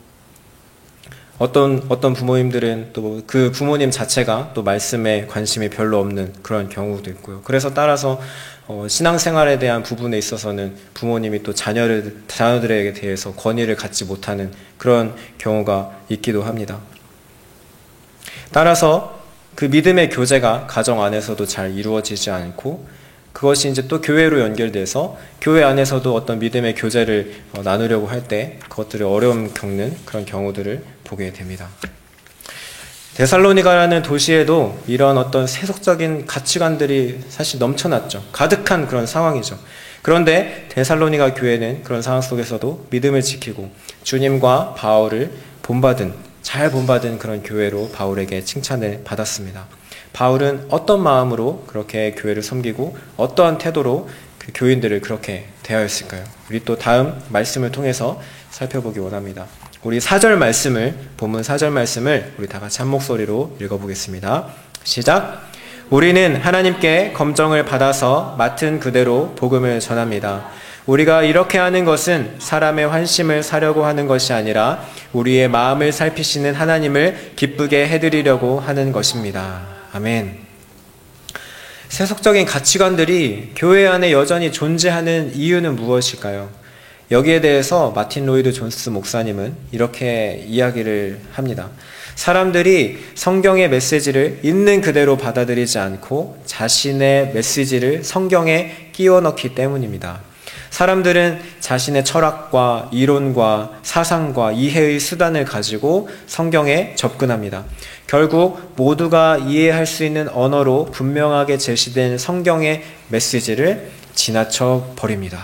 어떤 부모님들은 또 그 부모님 자체가 또 말씀에 관심이 별로 없는 그런 경우도 있고요. 그래서 따라서 신앙생활에 대한 부분에 있어서는 부모님이 또 자녀들에게 대해서 권위를 갖지 못하는 그런 경우가 있기도 합니다. 따라서 그 믿음의 교제가 가정 안에서도 잘 이루어지지 않고, 그것이 이제 또 교회로 연결돼서 교회 안에서도 어떤 믿음의 교제를 나누려고 할 때 그것들을 어려움 겪는 그런 경우들을 보게 됩니다. 데살로니가라는 도시에도 이런 어떤 세속적인 가치관들이 사실 넘쳐났죠. 가득한 그런 상황이죠. 그런데 데살로니가 교회는 그런 상황 속에서도 믿음을 지키고 주님과 바울을 잘 본받은 그런 교회로 바울에게 칭찬을 받았습니다. 바울은 어떤 마음으로 그렇게 교회를 섬기고 어떠한 태도로 그 교인들을 그렇게 대하였을까요? 우리 또 다음 말씀을 통해서 살펴보기 원합니다. 우리 본문 4절 말씀을 우리 다 같이 한 목소리로 읽어보겠습니다. 시작! 우리는 하나님께 검정을 받아서 맡은 그대로 복음을 전합니다. 우리가 이렇게 하는 것은 사람의 환심을 사려고 하는 것이 아니라 우리의 마음을 살피시는 하나님을 기쁘게 해드리려고 하는 것입니다. 아멘. 세속적인 가치관들이 교회 안에 여전히 존재하는 이유는 무엇일까요? 여기에 대해서 마틴 로이드 존스 목사님은 이렇게 이야기를 합니다. 사람들이 성경의 메시지를 있는 그대로 받아들이지 않고 자신의 메시지를 성경에 끼워 넣기 때문입니다. 사람들은 자신의 철학과 이론과 사상과 이해의 수단을 가지고 성경에 접근합니다. 결국 모두가 이해할 수 있는 언어로 분명하게 제시된 성경의 메시지를 지나쳐 버립니다.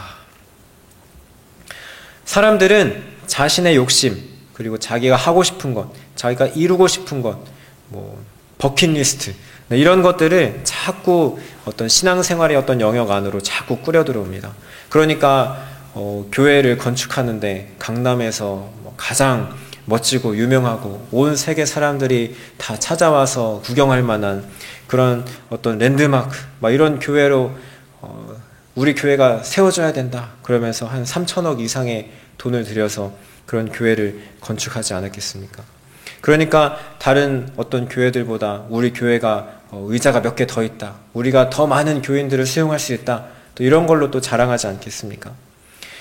사람들은 자신의 욕심, 그리고 자기가 하고 싶은 것, 자기가 이루고 싶은 것, 버킷리스트, 이런 것들을 자꾸 어떤 신앙생활의 어떤 영역 안으로 자꾸 꾸려 들어옵니다. 그러니까 교회를 건축하는데 강남에서 가장 멋지고 유명하고 온 세계 사람들이 다 찾아와서 구경할 만한 그런 어떤 랜드마크, 이런 교회로 우리 교회가 세워져야 된다. 그러면서 한 3천억 이상의 돈을 들여서 그런 교회를 건축하지 않았겠습니까? 그러니까 다른 어떤 교회들보다 우리 교회가 의자가 몇 개 더 있다. 우리가 더 많은 교인들을 수용할 수 있다. 또 이런 걸로 또 자랑하지 않겠습니까?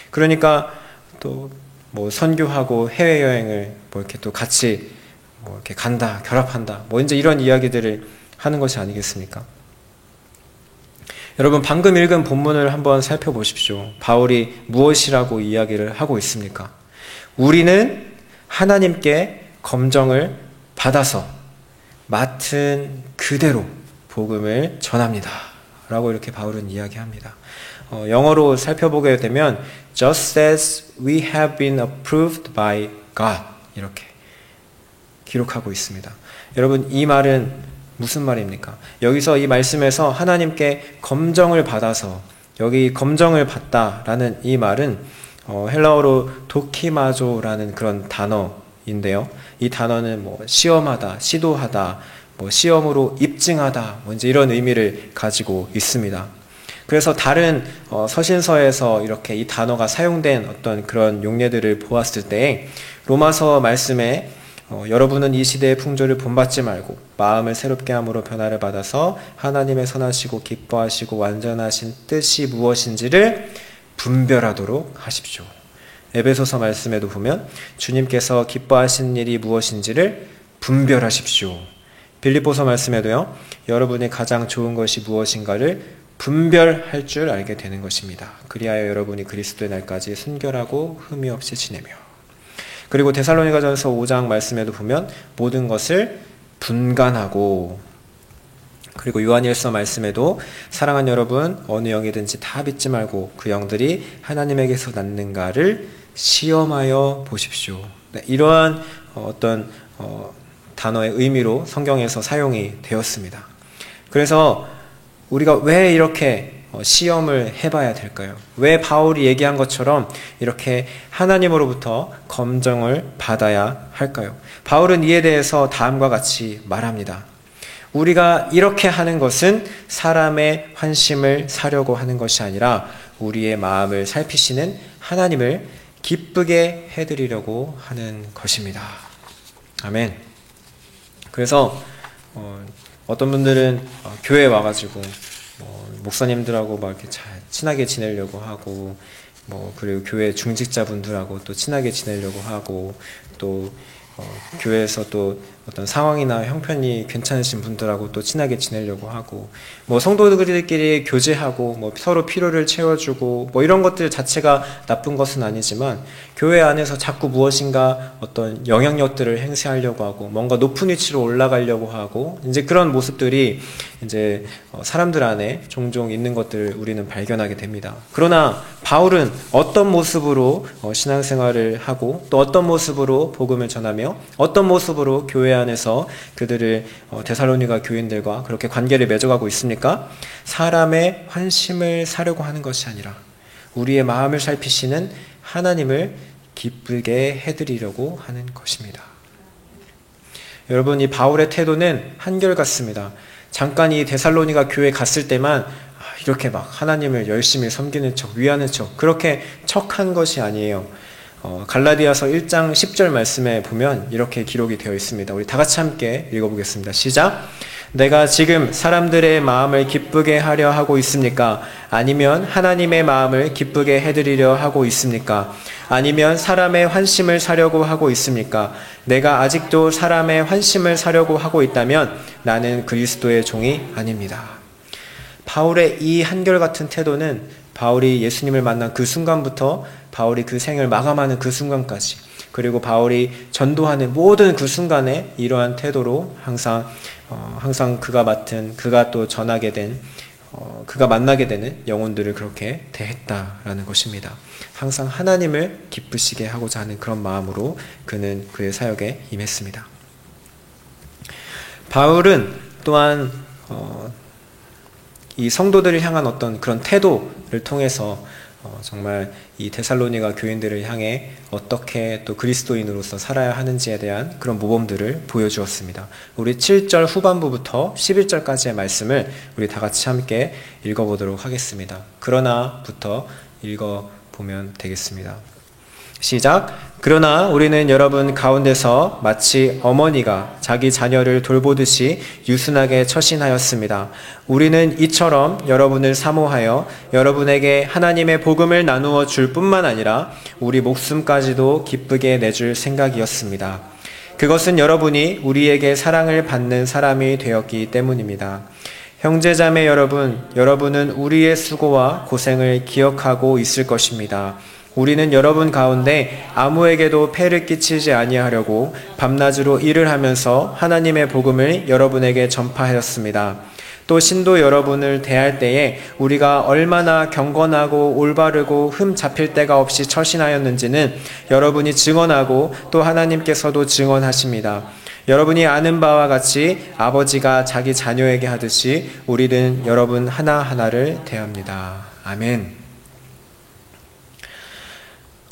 그러니까 또 선교하고 해외여행을 이렇게 또 같이 이렇게 간다, 결합한다. 이제 이런 이야기들을 하는 것이 아니겠습니까? 여러분, 방금 읽은 본문을 한번 살펴보십시오. 바울이 무엇이라고 이야기를 하고 있습니까? 우리는 하나님께 검정을 받아서 맡은 그대로 복음을 전합니다. 라고 이렇게 바울은 이야기합니다. 영어로 살펴보게 되면 just as we have been approved by God 이렇게 기록하고 있습니다. 여러분, 이 말은 무슨 말입니까? 여기서 이 말씀에서 하나님께 검정을 받아서, 여기 검정을 받다라는 이 말은 헬라어로 도키마조라는 그런 단어인데요. 이 단어는 시험하다, 시도하다, 시험으로 입증하다, 이제 이런 의미를 가지고 있습니다. 그래서 다른 서신서에서 이렇게 이 단어가 사용된 어떤 그런 용례들을 보았을 때 로마서 말씀에 여러분은 이 시대의 풍조를 본받지 말고 마음을 새롭게 함으로 변화를 받아서 하나님의 선하시고 기뻐하시고 완전하신 뜻이 무엇인지를 분별하도록 하십시오. 에베소서 말씀에도 보면 주님께서 기뻐하신 일이 무엇인지를 분별하십시오. 빌립보서 말씀에도요, 여러분이 가장 좋은 것이 무엇인가를 분별할 줄 알게 되는 것입니다. 그리하여 여러분이 그리스도의 날까지 순결하고 흠이 없이 지내며. 그리고 데살로니가전서 5장 말씀에도 보면 모든 것을 분간하고, 그리고 요한일서 말씀에도 사랑하는 여러분 어느 영이든지 다 믿지 말고 그 영들이 하나님에게서 났는가를 시험하여 보십시오. 네, 이러한 어떤 단어의 의미로 성경에서 사용이 되었습니다. 그래서 우리가 왜 이렇게 시험을 해봐야 될까요? 왜 바울이 얘기한 것처럼 이렇게 하나님으로부터 검정을 받아야 할까요? 바울은 이에 대해서 다음과 같이 말합니다. 우리가 이렇게 하는 것은 사람의 환심을 사려고 하는 것이 아니라 우리의 마음을 살피시는 하나님을 기쁘게 해드리려고 하는 것입니다. 아멘. 그래서 어떤 분들은 교회에 와가지고 목사님들하고 막 이렇게 잘 친하게 지내려고 하고, 그리고 교회 중직자분들하고 또 친하게 지내려고 하고, 또 교회에서 또 어떤 상황이나 형편이 괜찮으신 분들하고 또 친하게 지내려고 하고, 성도들끼리 교제하고, 서로 필요를 채워주고, 이런 것들 자체가 나쁜 것은 아니지만, 교회 안에서 자꾸 무엇인가 어떤 영향력들을 행사하려고 하고, 뭔가 높은 위치로 올라가려고 하고, 이제 그런 모습들이 이제 사람들 안에 종종 있는 것들을 우리는 발견하게 됩니다. 그러나 바울은 어떤 모습으로 신앙생활을 하고, 또 어떤 모습으로 복음을 전하며, 어떤 모습으로 교회 안에서 그들을 데살로니가 교인들과 그렇게 관계를 맺어가고 있습니까? 사람의 환심을 사려고 하는 것이 아니라 우리의 마음을 살피시는 하나님을 기쁘게 해드리려고 하는 것입니다. 여러분, 이 바울의 태도는 한결같습니다. 잠깐 이 데살로니가 교회에 갔을 때만 이렇게 막 하나님을 열심히 섬기는 척, 위하는 척, 그렇게 척한 것이 아니에요. 갈라디아서 1장 10절 말씀에 보면 이렇게 기록이 되어 있습니다. 우리 다 같이 함께 읽어보겠습니다. 시작! 내가 지금 사람들의 마음을 기쁘게 하려 하고 있습니까? 아니면 하나님의 마음을 기쁘게 해드리려 하고 있습니까? 아니면 사람의 환심을 사려고 하고 있습니까? 내가 아직도 사람의 환심을 사려고 하고 있다면 나는 그리스도의 종이 아닙니다. 바울의 이 한결같은 태도는 바울이 예수님을 만난 그 순간부터 바울이 그 생을 마감하는 그 순간까지, 그리고 바울이 전도하는 모든 그 순간에 이러한 태도로 항상 그가 또 전하게 된, 그가 만나게 되는 영혼들을 그렇게 대했다라는 것입니다. 항상 하나님을 기쁘시게 하고자 하는 그런 마음으로 그는 그의 사역에 임했습니다. 바울은 또한 이 성도들을 향한 어떤 그런 태도를 통해서 정말 이 데살로니가 교인들을 향해 어떻게 또 그리스도인으로서 살아야 하는지에 대한 그런 모범들을 보여주었습니다. 우리 7절 후반부부터 11절까지의 말씀을 우리 다 같이 함께 읽어보도록 하겠습니다. 그러나부터 읽어보면 되겠습니다. 시작! 그러나 우리는 여러분 가운데서 마치 어머니가 자기 자녀를 돌보듯이 유순하게 처신하였습니다. 우리는 이처럼 여러분을 사모하여 여러분에게 하나님의 복음을 나누어 줄 뿐만 아니라 우리 목숨까지도 기쁘게 내줄 생각이었습니다. 그것은 여러분이 우리에게 사랑을 받는 사람이 되었기 때문입니다. 형제자매 여러분, 여러분은 우리의 수고와 고생을 기억하고 있을 것입니다. 우리는 여러분 가운데 아무에게도 폐를 끼치지 아니하려고 밤낮으로 일을 하면서 하나님의 복음을 여러분에게 전파하였습니다. 또 신도 여러분을 대할 때에 우리가 얼마나 경건하고 올바르고 흠 잡힐 데가 없이 처신하였는지는 여러분이 증언하고 또 하나님께서도 증언하십니다. 여러분이 아는 바와 같이 아버지가 자기 자녀에게 하듯이 우리는 여러분 하나하나를 대합니다. 아멘.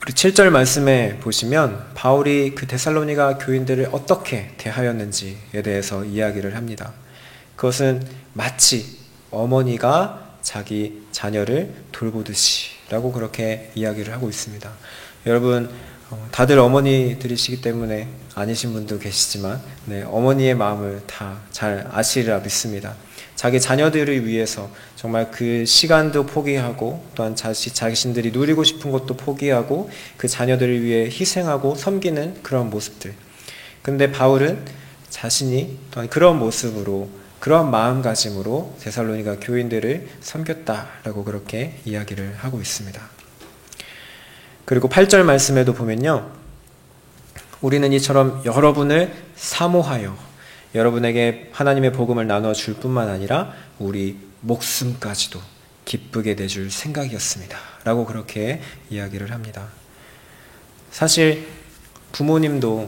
그리고 7절 말씀에 보시면 바울이 그 데살로니가 교인들을 어떻게 대하였는지에 대해서 이야기를 합니다. 그것은 마치 어머니가 자기 자녀를 돌보듯이 라고 그렇게 이야기를 하고 있습니다. 여러분 다들 어머니들이시기 때문에 아니신 분도 계시지만 어머니의 마음을 다 잘 아시리라 믿습니다. 자기 자녀들을 위해서 정말 그 시간도 포기하고 또한 자신들이 누리고 싶은 것도 포기하고 그 자녀들을 위해 희생하고 섬기는 그런 모습들. 근데 바울은 자신이 또한 그런 모습으로 그런 마음가짐으로 데살로니가 교인들을 섬겼다라고 그렇게 이야기를 하고 있습니다. 그리고 8절 말씀에도 보면요. 우리는 이처럼 여러분을 사모하여 여러분에게 하나님의 복음을 나눠줄 뿐만 아니라 우리 목숨까지도 기쁘게 내줄 생각이었습니다. 라고 그렇게 이야기를 합니다. 사실 부모님도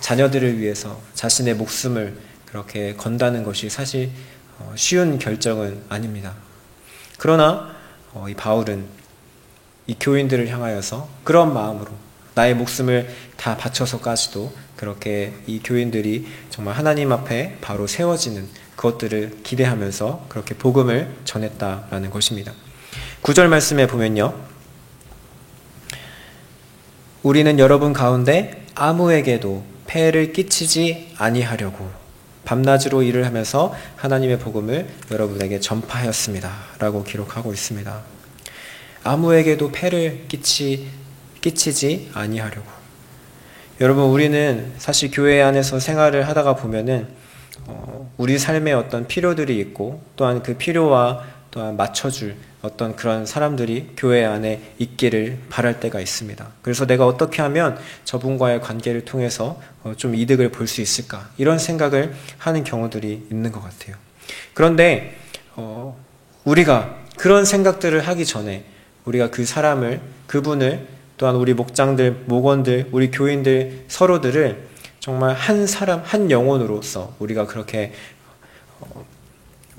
자녀들을 위해서 자신의 목숨을 그렇게 건다는 것이 사실 쉬운 결정은 아닙니다. 그러나 이 바울은 이 교인들을 향하여서 그런 마음으로 나의 목숨을 다 바쳐서까지도 그렇게 이 교인들이 정말 하나님 앞에 바로 세워지는 그것들을 기대하면서 그렇게 복음을 전했다라는 것입니다. 9절 말씀에 보면요. 우리는 여러분 가운데 아무에게도 폐를 끼치지 아니하려고 밤낮으로 일을 하면서 하나님의 복음을 여러분에게 전파하였습니다. 라고 기록하고 있습니다. 아무에게도 폐를 끼치지 아니하려고. 여러분 우리는 사실 교회 안에서 생활을 하다가 보면은 우리 삶에 어떤 필요들이 있고 또한 그 필요와 또한 맞춰줄 어떤 그런 사람들이 교회 안에 있기를 바랄 때가 있습니다. 그래서 내가 어떻게 하면 저분과의 관계를 통해서 좀 이득을 볼 수 있을까 이런 생각을 하는 경우들이 있는 것 같아요. 그런데 우리가 그런 생각들을 하기 전에 우리가 그 사람을 그분을 또한 우리 목장들, 목원들, 우리 교인들 서로들을 정말 한 사람, 한 영혼으로서 우리가 그렇게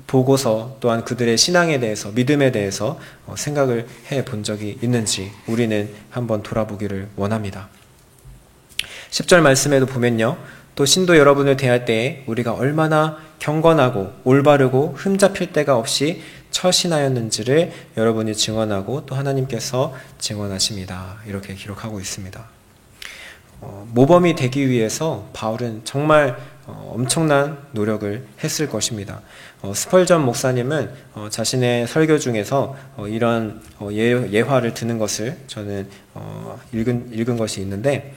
보고서 또한 그들의 신앙에 대해서, 믿음에 대해서 생각을 해 본 적이 있는지 우리는 한번 돌아보기를 원합니다. 10절 말씀에도 보면요. 또 신도 여러분을 대할 때에 우리가 얼마나 경건하고 올바르고 흠잡힐 데가 없이 처신하였는지를 여러분이 증언하고 또 하나님께서 증언하십니다. 이렇게 기록하고 있습니다. 모범이 되기 위해서 바울은 정말 엄청난 노력을 했을 것입니다. 스펄전 목사님은 자신의 설교 중에서 이런 예화를 드는 것을 저는 읽은 것이 있는데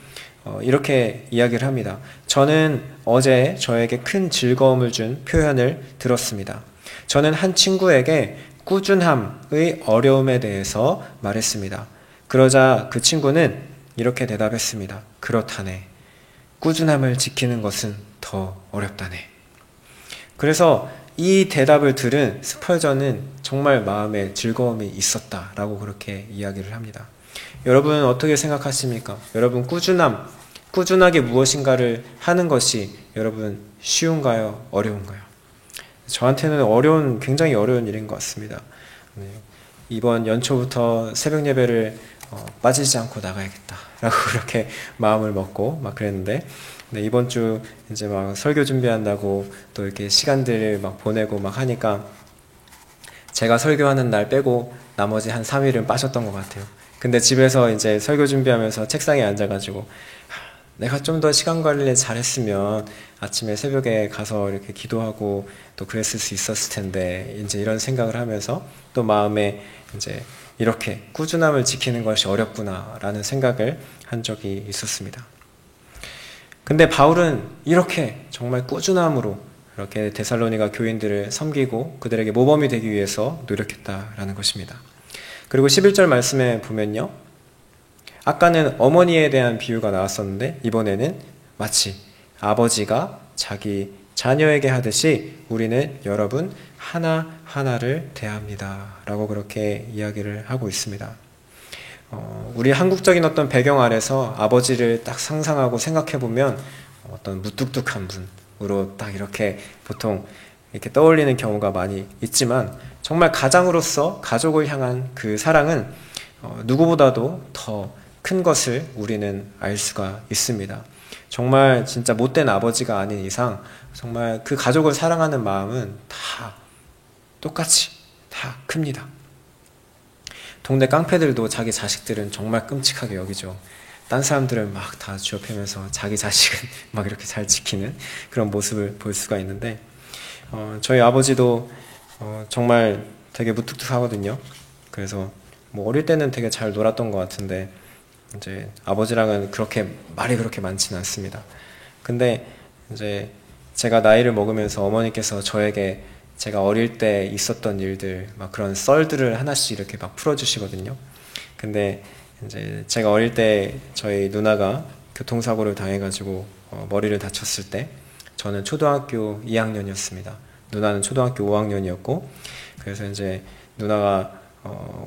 이렇게 이야기를 합니다. 저는 어제 저에게 큰 즐거움을 준 표현을 들었습니다. 저는 한 친구에게 꾸준함의 어려움에 대해서 말했습니다. 그러자 그 친구는 이렇게 대답했습니다. 그렇다네. 꾸준함을 지키는 것은 더 어렵다네. 그래서 이 대답을 들은 스펄전은 정말 마음에 즐거움이 있었다라고 그렇게 이야기를 합니다. 여러분은 어떻게 생각하십니까? 여러분 꾸준하게 무엇인가를 하는 것이 여러분 쉬운가요? 어려운가요? 저한테는 굉장히 어려운 일인 것 같습니다. 이번 연초부터 새벽 예배를 빠지지 않고 나가야겠다라고 그렇게 마음을 먹고 막 그랬는데, 이번 주 이제 막 설교 준비한다고 또 이렇게 시간들을 막 보내고 막 하니까 제가 설교하는 날 빼고 나머지 한 3일은 빠졌던 것 같아요. 근데 집에서 이제 설교 준비하면서 책상에 앉아가지고 내가 좀 더 시간 관리를 잘했으면 아침에 새벽에 가서 이렇게 기도하고 또 그랬을 수 있었을 텐데, 이제 이런 생각을 하면서 또 마음에 이제 이렇게 꾸준함을 지키는 것이 어렵구나라는 생각을 한 적이 있었습니다. 근데 바울은 이렇게 정말 꾸준함으로 이렇게 데살로니가 교인들을 섬기고 그들에게 모범이 되기 위해서 노력했다라는 것입니다. 그리고 11절 말씀에 보면요. 아까는 어머니에 대한 비유가 나왔었는데 이번에는 마치 아버지가 자기 자녀에게 하듯이 우리는 여러분 하나하나를 대합니다 라고 그렇게 이야기를 하고 있습니다. 우리 한국적인 어떤 배경 아래서 아버지를 딱 상상하고 생각해보면 어떤 무뚝뚝한 분으로 딱 이렇게 보통 이렇게 떠올리는 경우가 많이 있지만, 정말 가장으로서 가족을 향한 그 사랑은 누구보다도 더 큰 것을 우리는 알 수가 있습니다. 정말 진짜 못된 아버지가 아닌 이상 정말 그 가족을 사랑하는 마음은 다 똑같이 다 큽니다. 동네 깡패들도 자기 자식들은 정말 끔찍하게 여기죠. 딴 사람들은 막 다 쥐어펴면서 자기 자식은 막 이렇게 잘 지키는 그런 모습을 볼 수가 있는데, 저희 아버지도 정말 되게 무뚝뚝하거든요. 그래서 뭐 어릴 때는 되게 잘 놀았던 것 같은데 이제 아버지랑은 말이 그렇게 많지는 않습니다. 근데 이제 제가 나이를 먹으면서 어머니께서 저에게 제가 어릴 때 있었던 일들, 막 그런 썰들을 하나씩 이렇게 막 풀어주시거든요. 근데 이제 제가 어릴 때 저희 누나가 교통사고를 당해가지고 머리를 다쳤을 때 저는 초등학교 2학년이었습니다. 누나는 초등학교 5학년이었고, 그래서 이제 누나가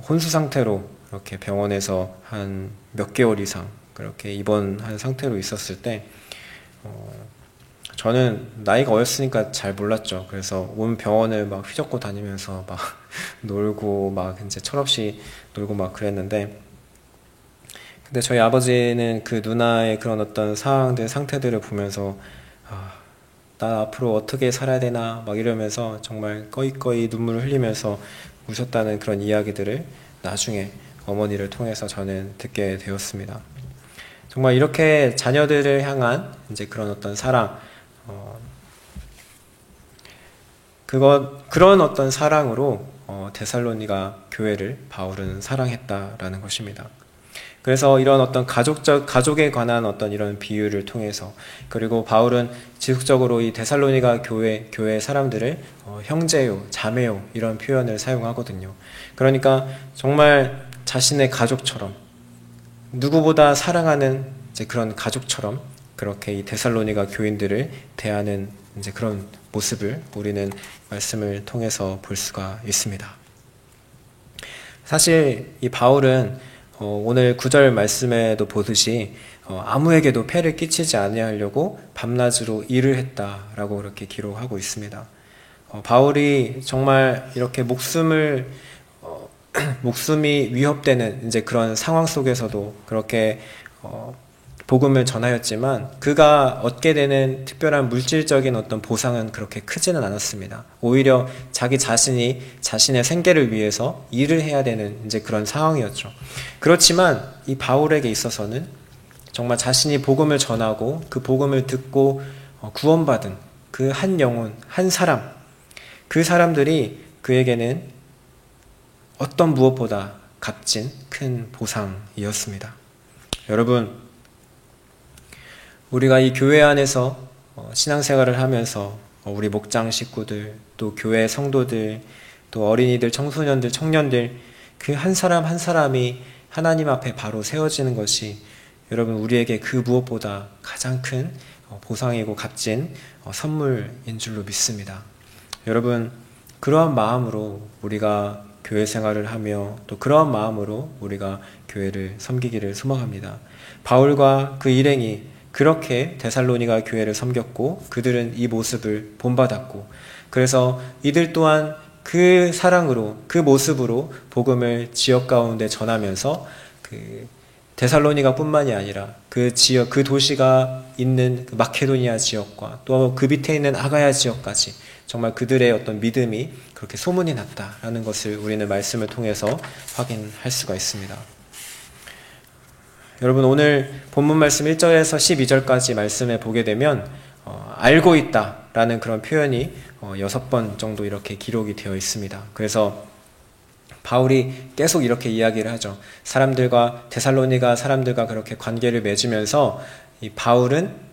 혼수 상태로 이렇게 병원에서 한 몇 개월 이상 그렇게 입원한 상태로 있었을 때 저는 나이가 어렸으니까 잘 몰랐죠. 그래서 온 병원을 막 휘젓고 다니면서 막 놀고 막 이제 철없이 놀고 막 그랬는데, 근데 저희 아버지는 그 누나의 그런 어떤 상태들을 보면서 나 앞으로 어떻게 살아야 되나 막 이러면서 정말 꺼이꺼이 눈물을 흘리면서 우셨다는 그런 이야기들을 나중에 어머니를 통해서 저는 듣게 되었습니다. 정말 이렇게 자녀들을 향한 이제 그런 어떤 사랑, 그런 어떤 사랑으로 데살로니가 교회를 바울은 사랑했다라는 것입니다. 그래서 이런 어떤 가족에 관한 어떤 이런 비유를 통해서, 그리고 바울은 지속적으로 이 데살로니가 교회 사람들을 형제요, 자매요 이런 표현을 사용하거든요. 그러니까 정말 자신의 가족처럼, 누구보다 사랑하는 이제 그런 가족처럼 그렇게 이 데살로니가 교인들을 대하는 이제 그런 모습을 우리는 말씀을 통해서 볼 수가 있습니다. 사실 이 바울은 오늘 9절 말씀에도 보듯이 아무에게도 폐를 끼치지 아니하려고 밤낮으로 일을 했다라고 그렇게 기록하고 있습니다. 바울이 정말 이렇게 목숨이 위협되는 이제 그런 상황 속에서도 그렇게 복음을 전하였지만 그가 얻게 되는 특별한 물질적인 어떤 보상은 그렇게 크지는 않았습니다. 오히려 자기 자신이 자신의 생계를 위해서 일을 해야 되는 이제 그런 상황이었죠. 그렇지만 이 바울에게 있어서는 정말 자신이 복음을 전하고 그 복음을 듣고 구원받은 그 한 영혼, 한 사람, 그 사람들이 그에게는 어떤 무엇보다 값진 큰 보상이었습니다. 여러분, 우리가 이 교회 안에서 신앙생활을 하면서 우리 목장 식구들, 또 교회 성도들, 또 어린이들, 청소년들, 청년들, 그 한 사람 한 사람이 하나님 앞에 바로 세워지는 것이 여러분 우리에게 그 무엇보다 가장 큰 보상이고 값진 선물인 줄로 믿습니다. 여러분, 그러한 마음으로 우리가 교회 생활을 하며 또 그러한 마음으로 우리가 교회를 섬기기를 소망합니다. 바울과 그 일행이 그렇게 데살로니가 교회를 섬겼고 그들은 이 모습을 본받았고, 그래서 이들 또한 그 사랑으로 그 모습으로 복음을 지역 가운데 전하면서 그 데살로니가 뿐만이 아니라 그 지역, 그 도시가 있는 그 마케도니아 지역과 또 그 밑에 있는 아가야 지역까지 정말 그들의 어떤 믿음이 그렇게 소문이 났다라는 것을 우리는 말씀을 통해서 확인할 수가 있습니다. 여러분, 오늘 본문 말씀 1절에서 12절까지 말씀에 보게 되면 알고 있다라는 그런 표현이 6번 정도 이렇게 기록이 되어 있습니다. 그래서 바울이 계속 이렇게 이야기를 하죠. 데살로니가 사람들과 그렇게 관계를 맺으면서 이 바울은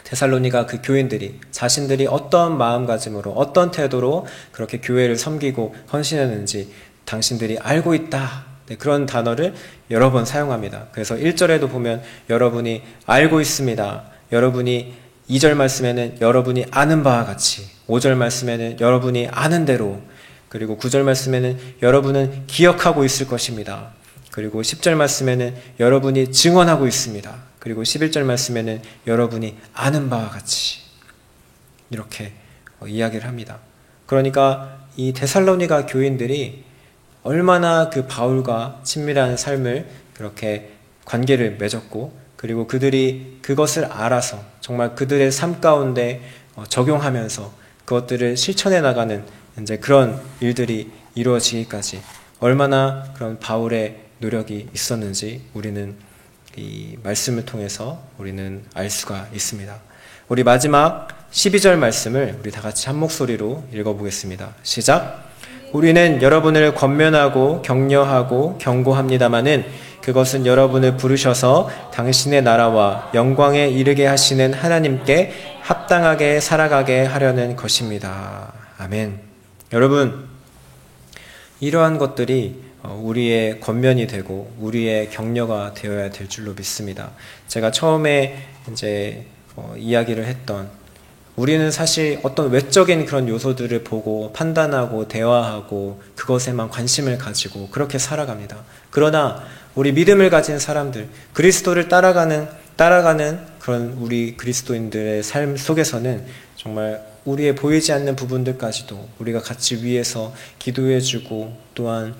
데살로니가 그 교인들이 자신들이 어떤 마음가짐으로 어떤 태도로 그렇게 교회를 섬기고 헌신했는지 당신들이 알고 있다. 그런 단어를 여러 번 사용합니다. 그래서 1절에도 보면 여러분이 알고 있습니다. 여러분이 2절 말씀에는 여러분이 아는 바와 같이, 5절 말씀에는 여러분이 아는 대로, 그리고 9절 말씀에는 여러분은 기억하고 있을 것입니다. 그리고 10절 말씀에는 여러분이 증언하고 있습니다. 그리고 11절 말씀에는 여러분이 아는 바와 같이 이렇게 이야기를 합니다. 그러니까 이 데살로니가 교인들이 얼마나 그 바울과 친밀한 삶을 그렇게 관계를 맺었고, 그리고 그들이 그것을 알아서 정말 그들의 삶 가운데 적용하면서 그것들을 실천해 나가는 이제 그런 일들이 이루어지기까지 얼마나 그런 바울의 노력이 있었는지 우리는 이 말씀을 통해서 우리는 알 수가 있습니다. 우리 마지막 12절 말씀을 우리 다 같이 한 목소리로 읽어보겠습니다. 시작! 우리는 여러분을 권면하고 격려하고 경고합니다마는 그것은 여러분을 부르셔서 당신의 나라와 영광에 이르게 하시는 하나님께 합당하게 살아가게 하려는 것입니다. 아멘. 여러분, 이러한 것들이 우리의 권면이 되고 우리의 격려가 되어야 될 줄로 믿습니다. 제가 처음에 이제 이야기를 했던, 우리는 사실 어떤 외적인 그런 요소들을 보고 판단하고 대화하고 그것에만 관심을 가지고 그렇게 살아갑니다. 그러나 우리 믿음을 가진 사람들, 그리스도를 따라가는 그런 우리 그리스도인들의 삶 속에서는 정말 우리의 보이지 않는 부분들까지도 우리가 같이 위해서 기도해주고 또한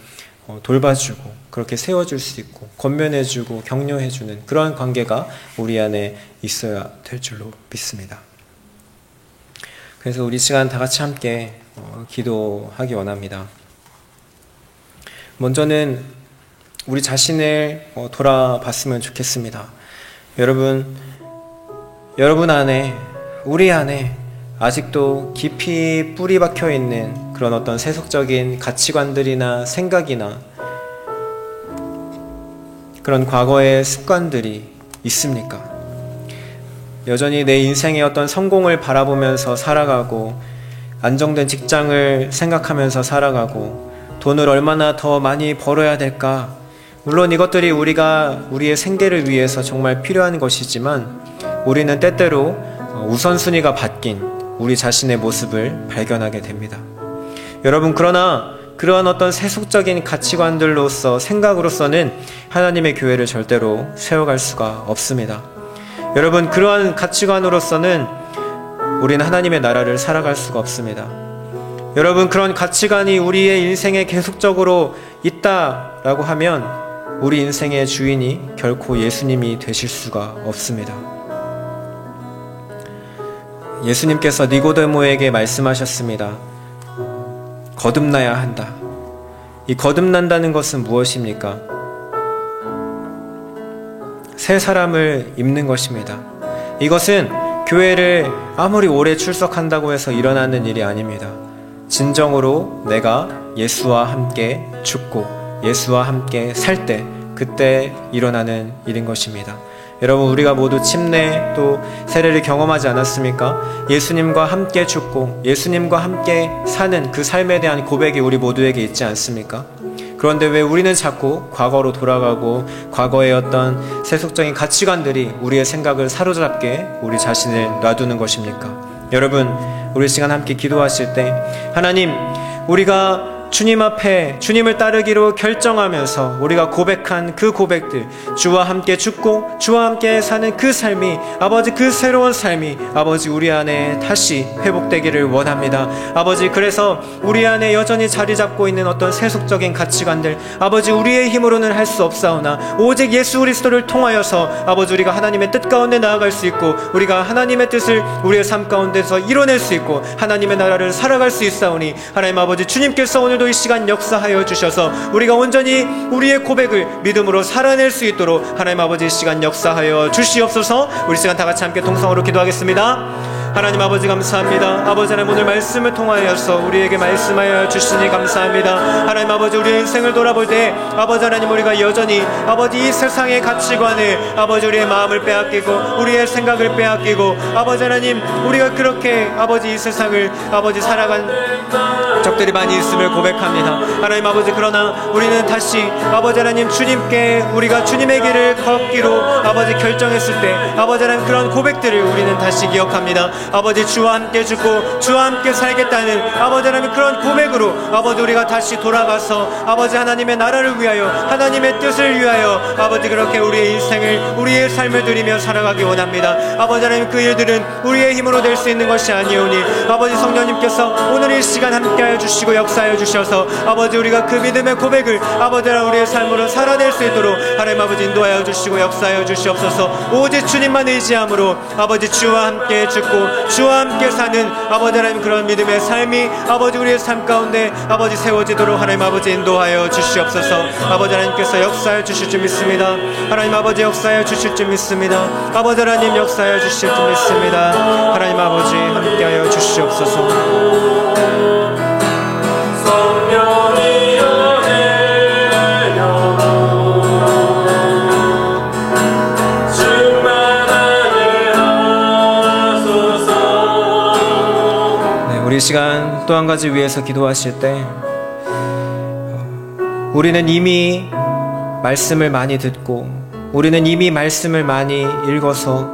돌봐주고 그렇게 세워줄 수 있고 권면해주고 격려해주는 그러한 관계가 우리 안에 있어야 될 줄로 믿습니다. 그래서 우리 시간 다 같이 함께 기도하기 원합니다. 먼저는 우리 자신을 돌아봤으면 좋겠습니다. 여러분 안에, 우리 안에 아직도 깊이 뿌리 박혀 있는 그런 어떤 세속적인 가치관들이나 생각이나 그런 과거의 습관들이 있습니까? 여전히 내 인생의 어떤 성공을 바라보면서 살아가고, 안정된 직장을 생각하면서 살아가고, 돈을 얼마나 더 많이 벌어야 될까? 물론 이것들이 우리의 생계를 위해서 정말 필요한 것이지만 우리는 때때로 우선순위가 바뀐 우리 자신의 모습을 발견하게 됩니다. 여러분, 그러나 그러한 어떤 세속적인 가치관들로서, 생각으로서는 하나님의 교회를 절대로 세워갈 수가 없습니다. 여러분, 그러한 가치관으로서는 우리는 하나님의 나라를 살아갈 수가 없습니다. 여러분, 그런 가치관이 우리의 인생에 계속적으로 있다라고 하면 우리 인생의 주인이 결코 예수님이 되실 수가 없습니다. 예수님께서 니고데모에게 말씀하셨습니다. 거듭나야 한다. 이 거듭난다는 것은 무엇입니까? 새 사람을 입는 것입니다. 이것은 교회를 아무리 오래 출석한다고 해서 일어나는 일이 아닙니다. 진정으로 내가 예수와 함께 죽고 예수와 함께 살 때, 그때 일어나는 일인 것입니다. 여러분, 우리가 모두 침례 또 세례를 경험하지 않았습니까? 예수님과 함께 죽고 예수님과 함께 사는 그 삶에 대한 고백이 우리 모두에게 있지 않습니까? 그런데 왜 우리는 자꾸 과거로 돌아가고 과거의 어떤 세속적인 가치관들이 우리의 생각을 사로잡게 우리 자신을 놔두는 것입니까? 여러분, 우리 시간 함께 기도하실 때 하나님, 우리가 주님 앞에 주님을 따르기로 결정하면서 우리가 고백한 그 고백들, 주와 함께 죽고 주와 함께 사는 그 삶이, 아버지, 그 새로운 삶이 아버지 우리 안에 다시 회복되기를 원합니다. 아버지, 그래서 우리 안에 여전히 자리 잡고 있는 어떤 세속적인 가치관들, 아버지, 우리의 힘으로는 할 수 없사오나 오직 예수 그리스도를 통하여서 아버지 우리가 하나님의 뜻 가운데 나아갈 수 있고 우리가 하나님의 뜻을 우리의 삶 가운데서 이뤄낼 수 있고 하나님의 나라를 살아갈 수 있사오니 하나님 아버지, 주님께서 오늘도 이 시간 역사하여 주셔서 우리가 온전히 우리의 고백을 믿음으로 살아낼 수 있도록 하나님 아버지 이 시간 역사하여 주시옵소서. 우리 시간 다 같이 함께 동성으로 기도하겠습니다. 하나님 아버지 감사합니다. 아버지 하나님 오늘 말씀을 통하여서 우리에게 말씀하여 주시니 감사합니다. 하나님 아버지 우리의 인생을 돌아볼 때 아버지 하나님 우리가 여전히 아버지 이 세상의 가치관에 아버지 우리의 마음을 빼앗기고 우리의 생각을 빼앗기고 아버지 하나님 우리가 그렇게 아버지 이 세상을 아버지 살아간 적들이 많이 있음을 고백합니다. 하나님 아버지 그러나 우리는 다시 아버지 하나님 주님께 우리가 주님의 길을 걷기로 아버지 결정했을 때 아버지 하나님 그런 고백들을 우리는 다시 기억합니다. 아버지 주와 함께 죽고 주와 함께 살겠다는 아버지 하나님 그런 고백으로 아버지 우리가 다시 돌아가서 아버지 하나님의 나라를 위하여 하나님의 뜻을 위하여 아버지 그렇게 우리의 인생을 우리의 삶을 드리며 살아가기 원합니다. 아버지 하나님 그 일들은 우리의 힘으로 될 수 있는 것이 아니오니 아버지 성령님께서 오늘 이 시간 함께하여 주시고 역사하여 주셔서 아버지 우리가 그 믿음의 고백을 아버지 하나님 우리의 삶으로 살아낼 수 있도록 하나님 아버지 인도하여 주시고 역사하여 주시옵소서. 오직 주님만 의지함으로 아버지 주와 함께 죽고 주와 함께 사는 아버지 하나님 그런 믿음의 삶이 아버지 우리의 삶 가운데 아버지 세워지도록 하나님 아버지 인도하여 주시옵소서. 아버지 하나님께서 역사하여 주실 줄 믿습니다. 하나님 아버지 역사하여 주실 줄 믿습니다. 아버지 하나님 역사하여 주실 줄 믿습니다. 하나님 아버지 함께하여 주시옵소서. 우리 시간 또 한 가지 위해서 기도하실 때 우리는 이미 말씀을 많이 듣고 우리는 이미 말씀을 많이 읽어서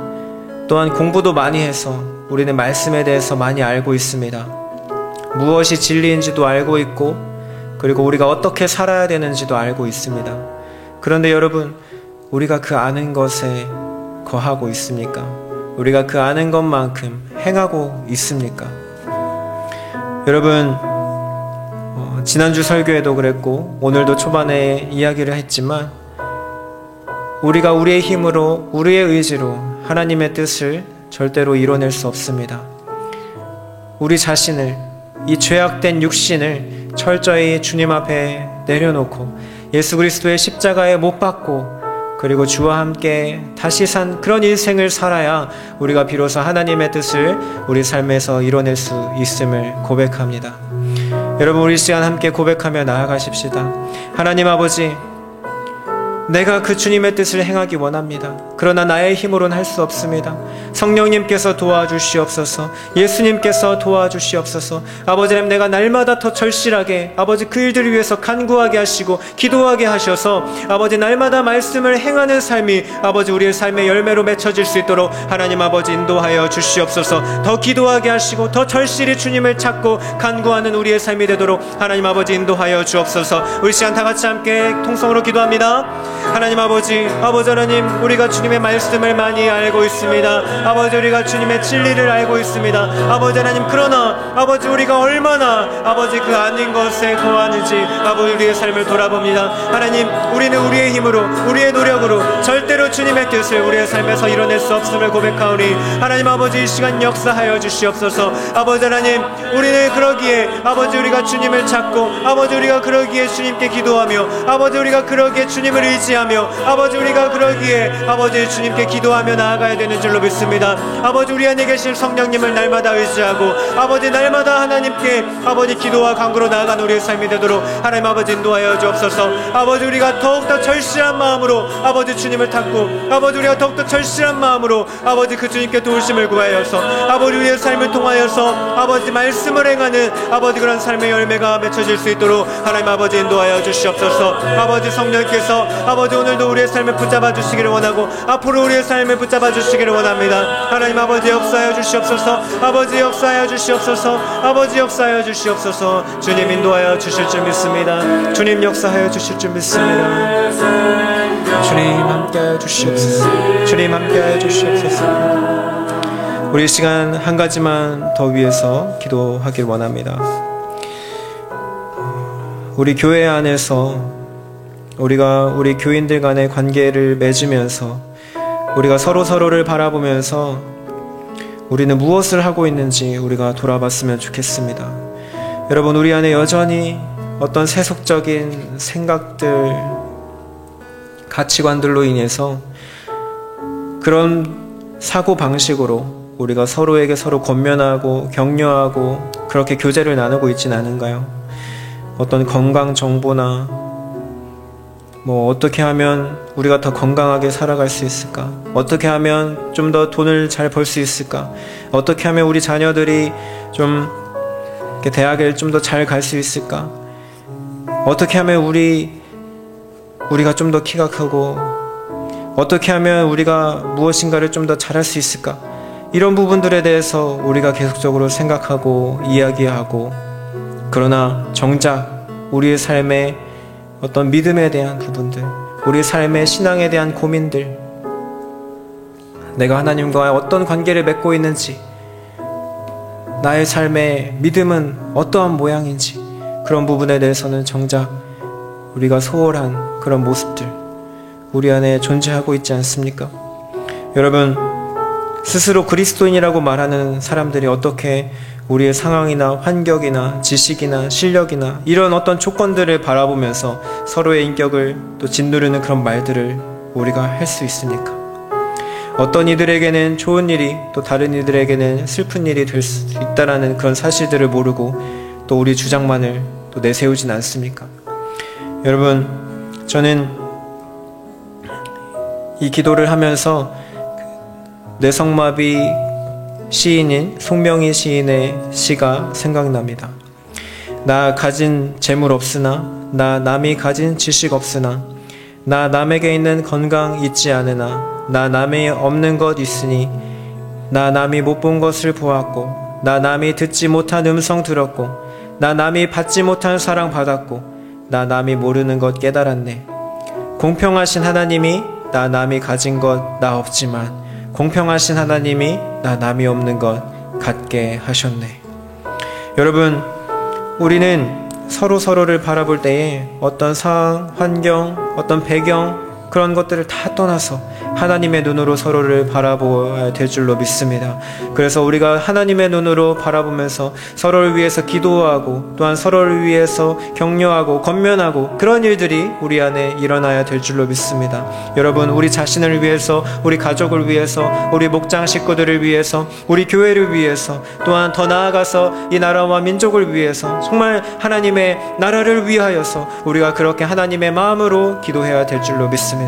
또한 공부도 많이 해서 우리는 말씀에 대해서 많이 알고 있습니다. 무엇이 진리인지도 알고 있고 그리고 우리가 어떻게 살아야 되는지도 알고 있습니다. 그런데 여러분 우리가 그 아는 것에 거하고 있습니까? 우리가 그 아는 것만큼 행하고 있습니까? 여러분 지난주 설교에도 그랬고 오늘도 초반에 이야기를 했지만 우리가 우리의 힘으로 우리의 의지로 하나님의 뜻을 절대로 이뤄낼 수 없습니다. 우리 자신을 이 죄악된 육신을 철저히 주님 앞에 내려놓고 예수 그리스도의 십자가에 못 박고 그리고 주와 함께 다시 산 그런 인생을 살아야 우리가 비로소 하나님의 뜻을 우리 삶에서 이뤄낼 수 있음을 고백합니다. 여러분 우리 시간 함께 고백하며 나아가십시다. 하나님 아버지 내가 그 주님의 뜻을 행하기 원합니다. 그러나 나의 힘으로는 할 수 없습니다. 성령님께서 도와주시옵소서. 예수님께서 도와주시옵소서. 아버지 하나님 내가 날마다 더 절실하게 아버지 그 일들을 위해서 간구하게 하시고 기도하게 하셔서 아버지 날마다 말씀을 행하는 삶이 아버지 우리의 삶의 열매로 맺혀질 수 있도록 하나님 아버지 인도하여 주시옵소서. 더 기도하게 하시고 더 절실히 주님을 찾고 간구하는 우리의 삶이 되도록 하나님 아버지 인도하여 주옵소서. 우리 시간 다 같이 함께 통성으로 기도합니다. 하나님 아버지 하나님 우리가 주님의 말씀을 많이 알고 있습니다. 아버지 우리가 주님의 진리를 알고 있습니다. 아버지 하나님 그러나 아버지 우리가 얼마나 아버지 그 아닌 것에 거하는지 아버지 우리의 삶을 돌아봅니다. 하나님 우리는 우리의 힘으로 우리의 노력으로 절대로 주님의 뜻을 우리의 삶에서 이뤄낼 수 없음을 고백하오니 하나님 아버지 이 시간 역사하여 주시옵소서. 아버지 하나님 우리는 그러기에 아버지 우리가 주님을 찾고 아버지 우리가 그러기에 주님께 기도하며 아버지 우리가 그러기에 주님을 의지하며 아버지 우리가 그러기에 아버지 주님께 기도하며 나아가야 되는 줄로 믿습니다. 아버지 우리 안에 계신 성령님을 날마다 의지하고 아버지 날마다 하나님께 아버지 기도와 간구로 나아가는 우리의 삶이 되도록 하나님 아버지 인도하여 주옵소서. 아버지 우리가 더욱더 절실한 마음으로 아버지 주님을 찾고 아버지 우리가 더욱더 절실한 마음으로 아버지 그 주님께 도우심을 구하여서 아버지 우리의 삶을 통하여서 아버지 말씀을 행하는 아버지 그런 삶의 열매가 맺혀질 수 있도록 하나님 아버지 인도하여 주시옵소서. 아버지 성령께서 아버지 오늘도 우리의 삶을 붙잡아 주시기를 원하고 앞으로 우리의 삶을 붙잡아 주시기를 원합니다. 하나님 아버지 역사하여 주시옵소서. 아버지 역사하여 주시옵소서. 아버지 역사하여 주시옵소서. 주님 인도하여 주실 줄 믿습니다. 주님 역사하여 주실 줄 믿습니다. 주님 함께하여 주시옵소서. 주님 함께하여 주시옵소서. 우리 시간 한 가지만 더 위해서 기도하길 원합니다. 우리 교회 안에서 우리가 우리 교인들 간의 관계를 맺으면서 우리가 서로를 바라보면서 우리는 무엇을 하고 있는지 우리가 돌아봤으면 좋겠습니다. 여러분 우리 안에 여전히 어떤 세속적인 생각들, 가치관들로 인해서 그런 사고방식으로 우리가 서로에게 서로 권면하고 격려하고 그렇게 교제를 나누고 있진 않은가요? 어떤 건강 정보나 어떻게 하면 우리가 더 건강하게 살아갈 수 있을까? 어떻게 하면 좀 더 돈을 잘 벌 수 있을까? 어떻게 하면 우리 자녀들이 좀 대학을 좀 더 잘 갈 수 있을까? 어떻게 하면 우리가 좀 더 키가 크고 어떻게 하면 우리가 무엇인가를 좀 더 잘할 수 있을까? 이런 부분들에 대해서 우리가 계속적으로 생각하고 이야기하고, 그러나 정작 우리의 삶의 어떤 믿음에 대한 부분들, 우리의 삶의 신앙에 대한 고민들, 내가 하나님과 어떤 관계를 맺고 있는지, 나의 삶의 믿음은 어떠한 모양인지, 그런 부분에 대해서는 정작 우리가 소홀한 그런 모습들 우리 안에 존재하고 있지 않습니까? 여러분, 스스로 그리스도인이라고 말하는 사람들이 어떻게 우리의 상황이나 환경이나 지식이나 실력이나 이런 어떤 조건들을 바라보면서 서로의 인격을 또 짓누르는 그런 말들을 우리가 할 수 있습니까? 어떤 이들에게는 좋은 일이 또 다른 이들에게는 슬픈 일이 될 수 있다라는 그런 사실들을 모르고 또 우리 주장만을 또 내세우진 않습니까? 여러분, 저는 이 기도를 하면서 뇌성마비 시인인 송명희 시인의 시가 생각납니다. 나 가진 재물 없으나, 나 남이 가진 지식 없으나, 나 남에게 있는 건강 있지 않으나, 나 남이 없는 것 있으니, 나 남이 못 본 것을 보았고, 나 남이 듣지 못한 음성 들었고, 나 남이 받지 못한 사랑 받았고, 나 남이 모르는 것 깨달았네. 공평하신 하나님이 나 남이 가진 것 나 없지만 공평하신 하나님이 나 남이 없는 것 갖게 하셨네. 여러분, 우리는 서로를 바라볼 때에 어떤 상황, 환경, 어떤 배경, 그런 것들을 다 떠나서 하나님의 눈으로 서로를 바라보아야 될 줄로 믿습니다. 그래서 우리가 하나님의 눈으로 바라보면서 서로를 위해서 기도하고 또한 서로를 위해서 격려하고 권면하고 그런 일들이 우리 안에 일어나야 될 줄로 믿습니다. 여러분, 우리 자신을 위해서, 우리 가족을 위해서, 우리 목장 식구들을 위해서, 우리 교회를 위해서, 또한 더 나아가서 이 나라와 민족을 위해서 정말 하나님의 나라를 위하여서 우리가 그렇게 하나님의 마음으로 기도해야 될 줄로 믿습니다.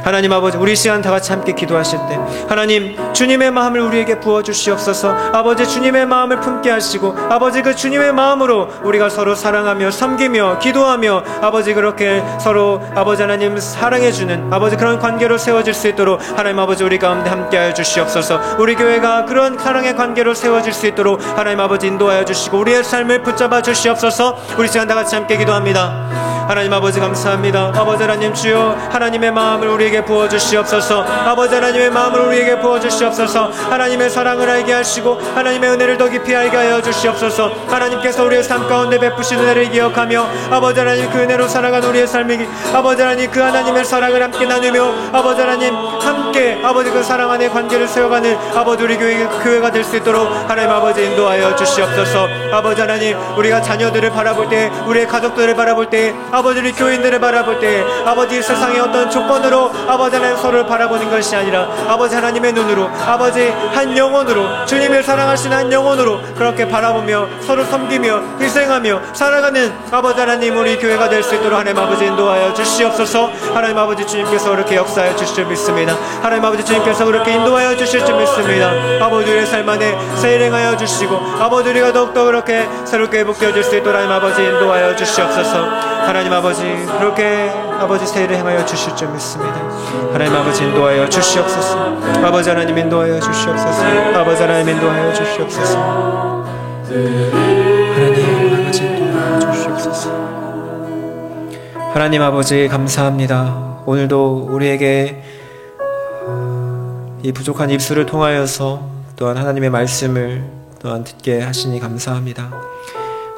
하나님 아버지, 우리 시간 다 같이 함께 기도하실 때 하나님, 주님의 마음을 우리에게 부어주시옵소서. 아버지, 주님의 마음을 품게 하시고 아버지, 그 주님의 마음으로 우리가 서로 사랑하며 섬기며 기도하며 아버지, 그렇게 서로 아버지 하나님 사랑해주는 아버지 그런 관계로 세워질 수 있도록 하나님 아버지 우리 가운데 함께하여 주시옵소서. 우리 교회가 그런 사랑의 관계로 세워질 수 있도록 하나님 아버지 인도하여 주시고 우리의 삶을 붙잡아 주시옵소서. 우리 시간 다 같이 함께 기도합니다. 하나님 아버지 감사합니다. 아버지 하나님, 주여 하나님의 마음을 우리에게 부어주시옵소서. 아버지 하나님의 마음을 우리에게 부어주시옵소서. 하나님의 사랑을 알게 하시고 하나님의 은혜를 더 깊이 알게 하여 주시옵소서. 하나님께서 우리의 삶 가운데 베푸신 은혜를 기억하며 아버지 하나님, 그 은혜로 살아간 우리의 삶이 아버지 하나님, 그 하나님의 사랑을 함께 나누며 아버지 하나님 함께 아버지 그 사랑 안에 관계를 세워가는 아버지 우리 교회가 될 수 있도록 하나님 아버지 인도하여 주시옵소서. 아버지 하나님, 우리가 자녀들을 바라볼 때, 우리의 가족들을 바라볼 때, 아버지 우리 교인들을 바라볼 때 아버지 세상의 어떤 조건으로 아버지 하나님 서로를 바라보는 것이 아니라 아버지 하나님의 눈으로 아버지 한 영혼으로, 주님을 사랑하시는 한 영혼으로 그렇게 바라보며 서로 섬기며 희생하며 살아가는 아버지 하나님 우리 교회가 될 수 있도록 하나님 아버지 인도하여 주시옵소서. 하나님 아버지, 주님께서 그렇게 역사하여 주실 줄 믿습니다. 하나님 아버지, 주님께서 그렇게 인도하여 주실 줄 믿습니다. 아버지, 우리의 삶 안에 세일행하여 주시고 아버지 우리가 더욱더 그렇게 새롭게 회복되어질 수 있도록 하나님 아버지 인도하여 주시옵소서. 하나님 아버지, 그렇게 아버지 세일을 행하여 주실 줄 믿습니다. 하나님 아버지 인도하여 주시옵소서. 아버지 하나님 인도하여 주시옵소서. 아버지 하나님 인도하여 주시옵소서. 하나님 아버지 인도하여 주시옵소서. 하나님 아버지 감사합니다. 오늘도 우리에게 이 부족한 입술을 통하여서 또한 하나님의 말씀을 또한 듣게 하시니 감사합니다.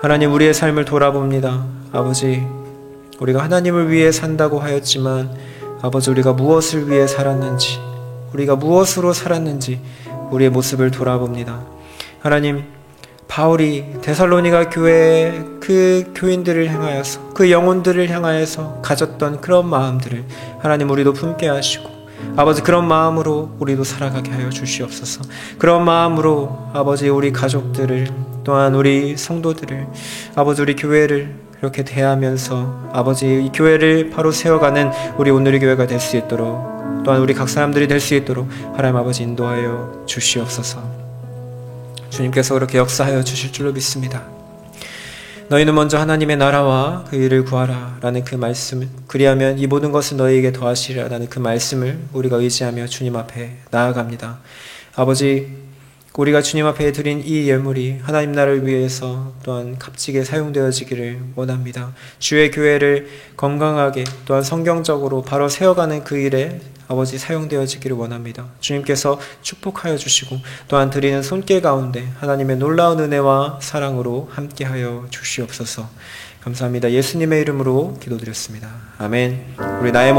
하나님, 우리의 삶을 돌아봅니다. 아버지, 우리가 하나님을 위해 산다고 하였지만 아버지, 우리가 무엇을 위해 살았는지, 우리가 무엇으로 살았는지 우리의 모습을 돌아봅니다. 하나님, 바울이 데살로니가 교회의 그 교인들을 향하여서, 그 영혼들을 향하여서 가졌던 그런 마음들을 하나님 우리도 품게 하시고 아버지, 그런 마음으로 우리도 살아가게 하여 주시옵소서. 그런 마음으로 아버지, 우리 가족들을, 또한 우리 성도들을, 아버지, 우리 교회를 그렇게 대하면서 아버지, 이 교회를 바로 세워가는 우리 오늘의 교회가 될 수 있도록, 또한 우리 각 사람들이 될 수 있도록 하나님 아버지 인도하여 주시옵소서. 주님께서 그렇게 역사하여 주실 줄로 믿습니다. 너희는 먼저 하나님의 나라와 그 일을 구하라 라는 그 말씀, 그리하면 이 모든 것을 너희에게 더하시리라 라는 그 말씀을 우리가 의지하며 주님 앞에 나아갑니다. 아버지, 우리가 주님 앞에 드린 이 예물이 하나님 나라를 위해서 또한 값지게 사용되어지기를 원합니다. 주의 교회를 건강하게 또한 성경적으로 바로 세워가는 그 일에 아버지 사용되어지기를 원합니다. 주님께서 축복하여 주시고 또한 드리는 손길 가운데 하나님의 놀라운 은혜와 사랑으로 함께하여 주시옵소서. 감사합니다. 예수님의 이름으로 기도드렸습니다. 아멘. 우리 나의 모습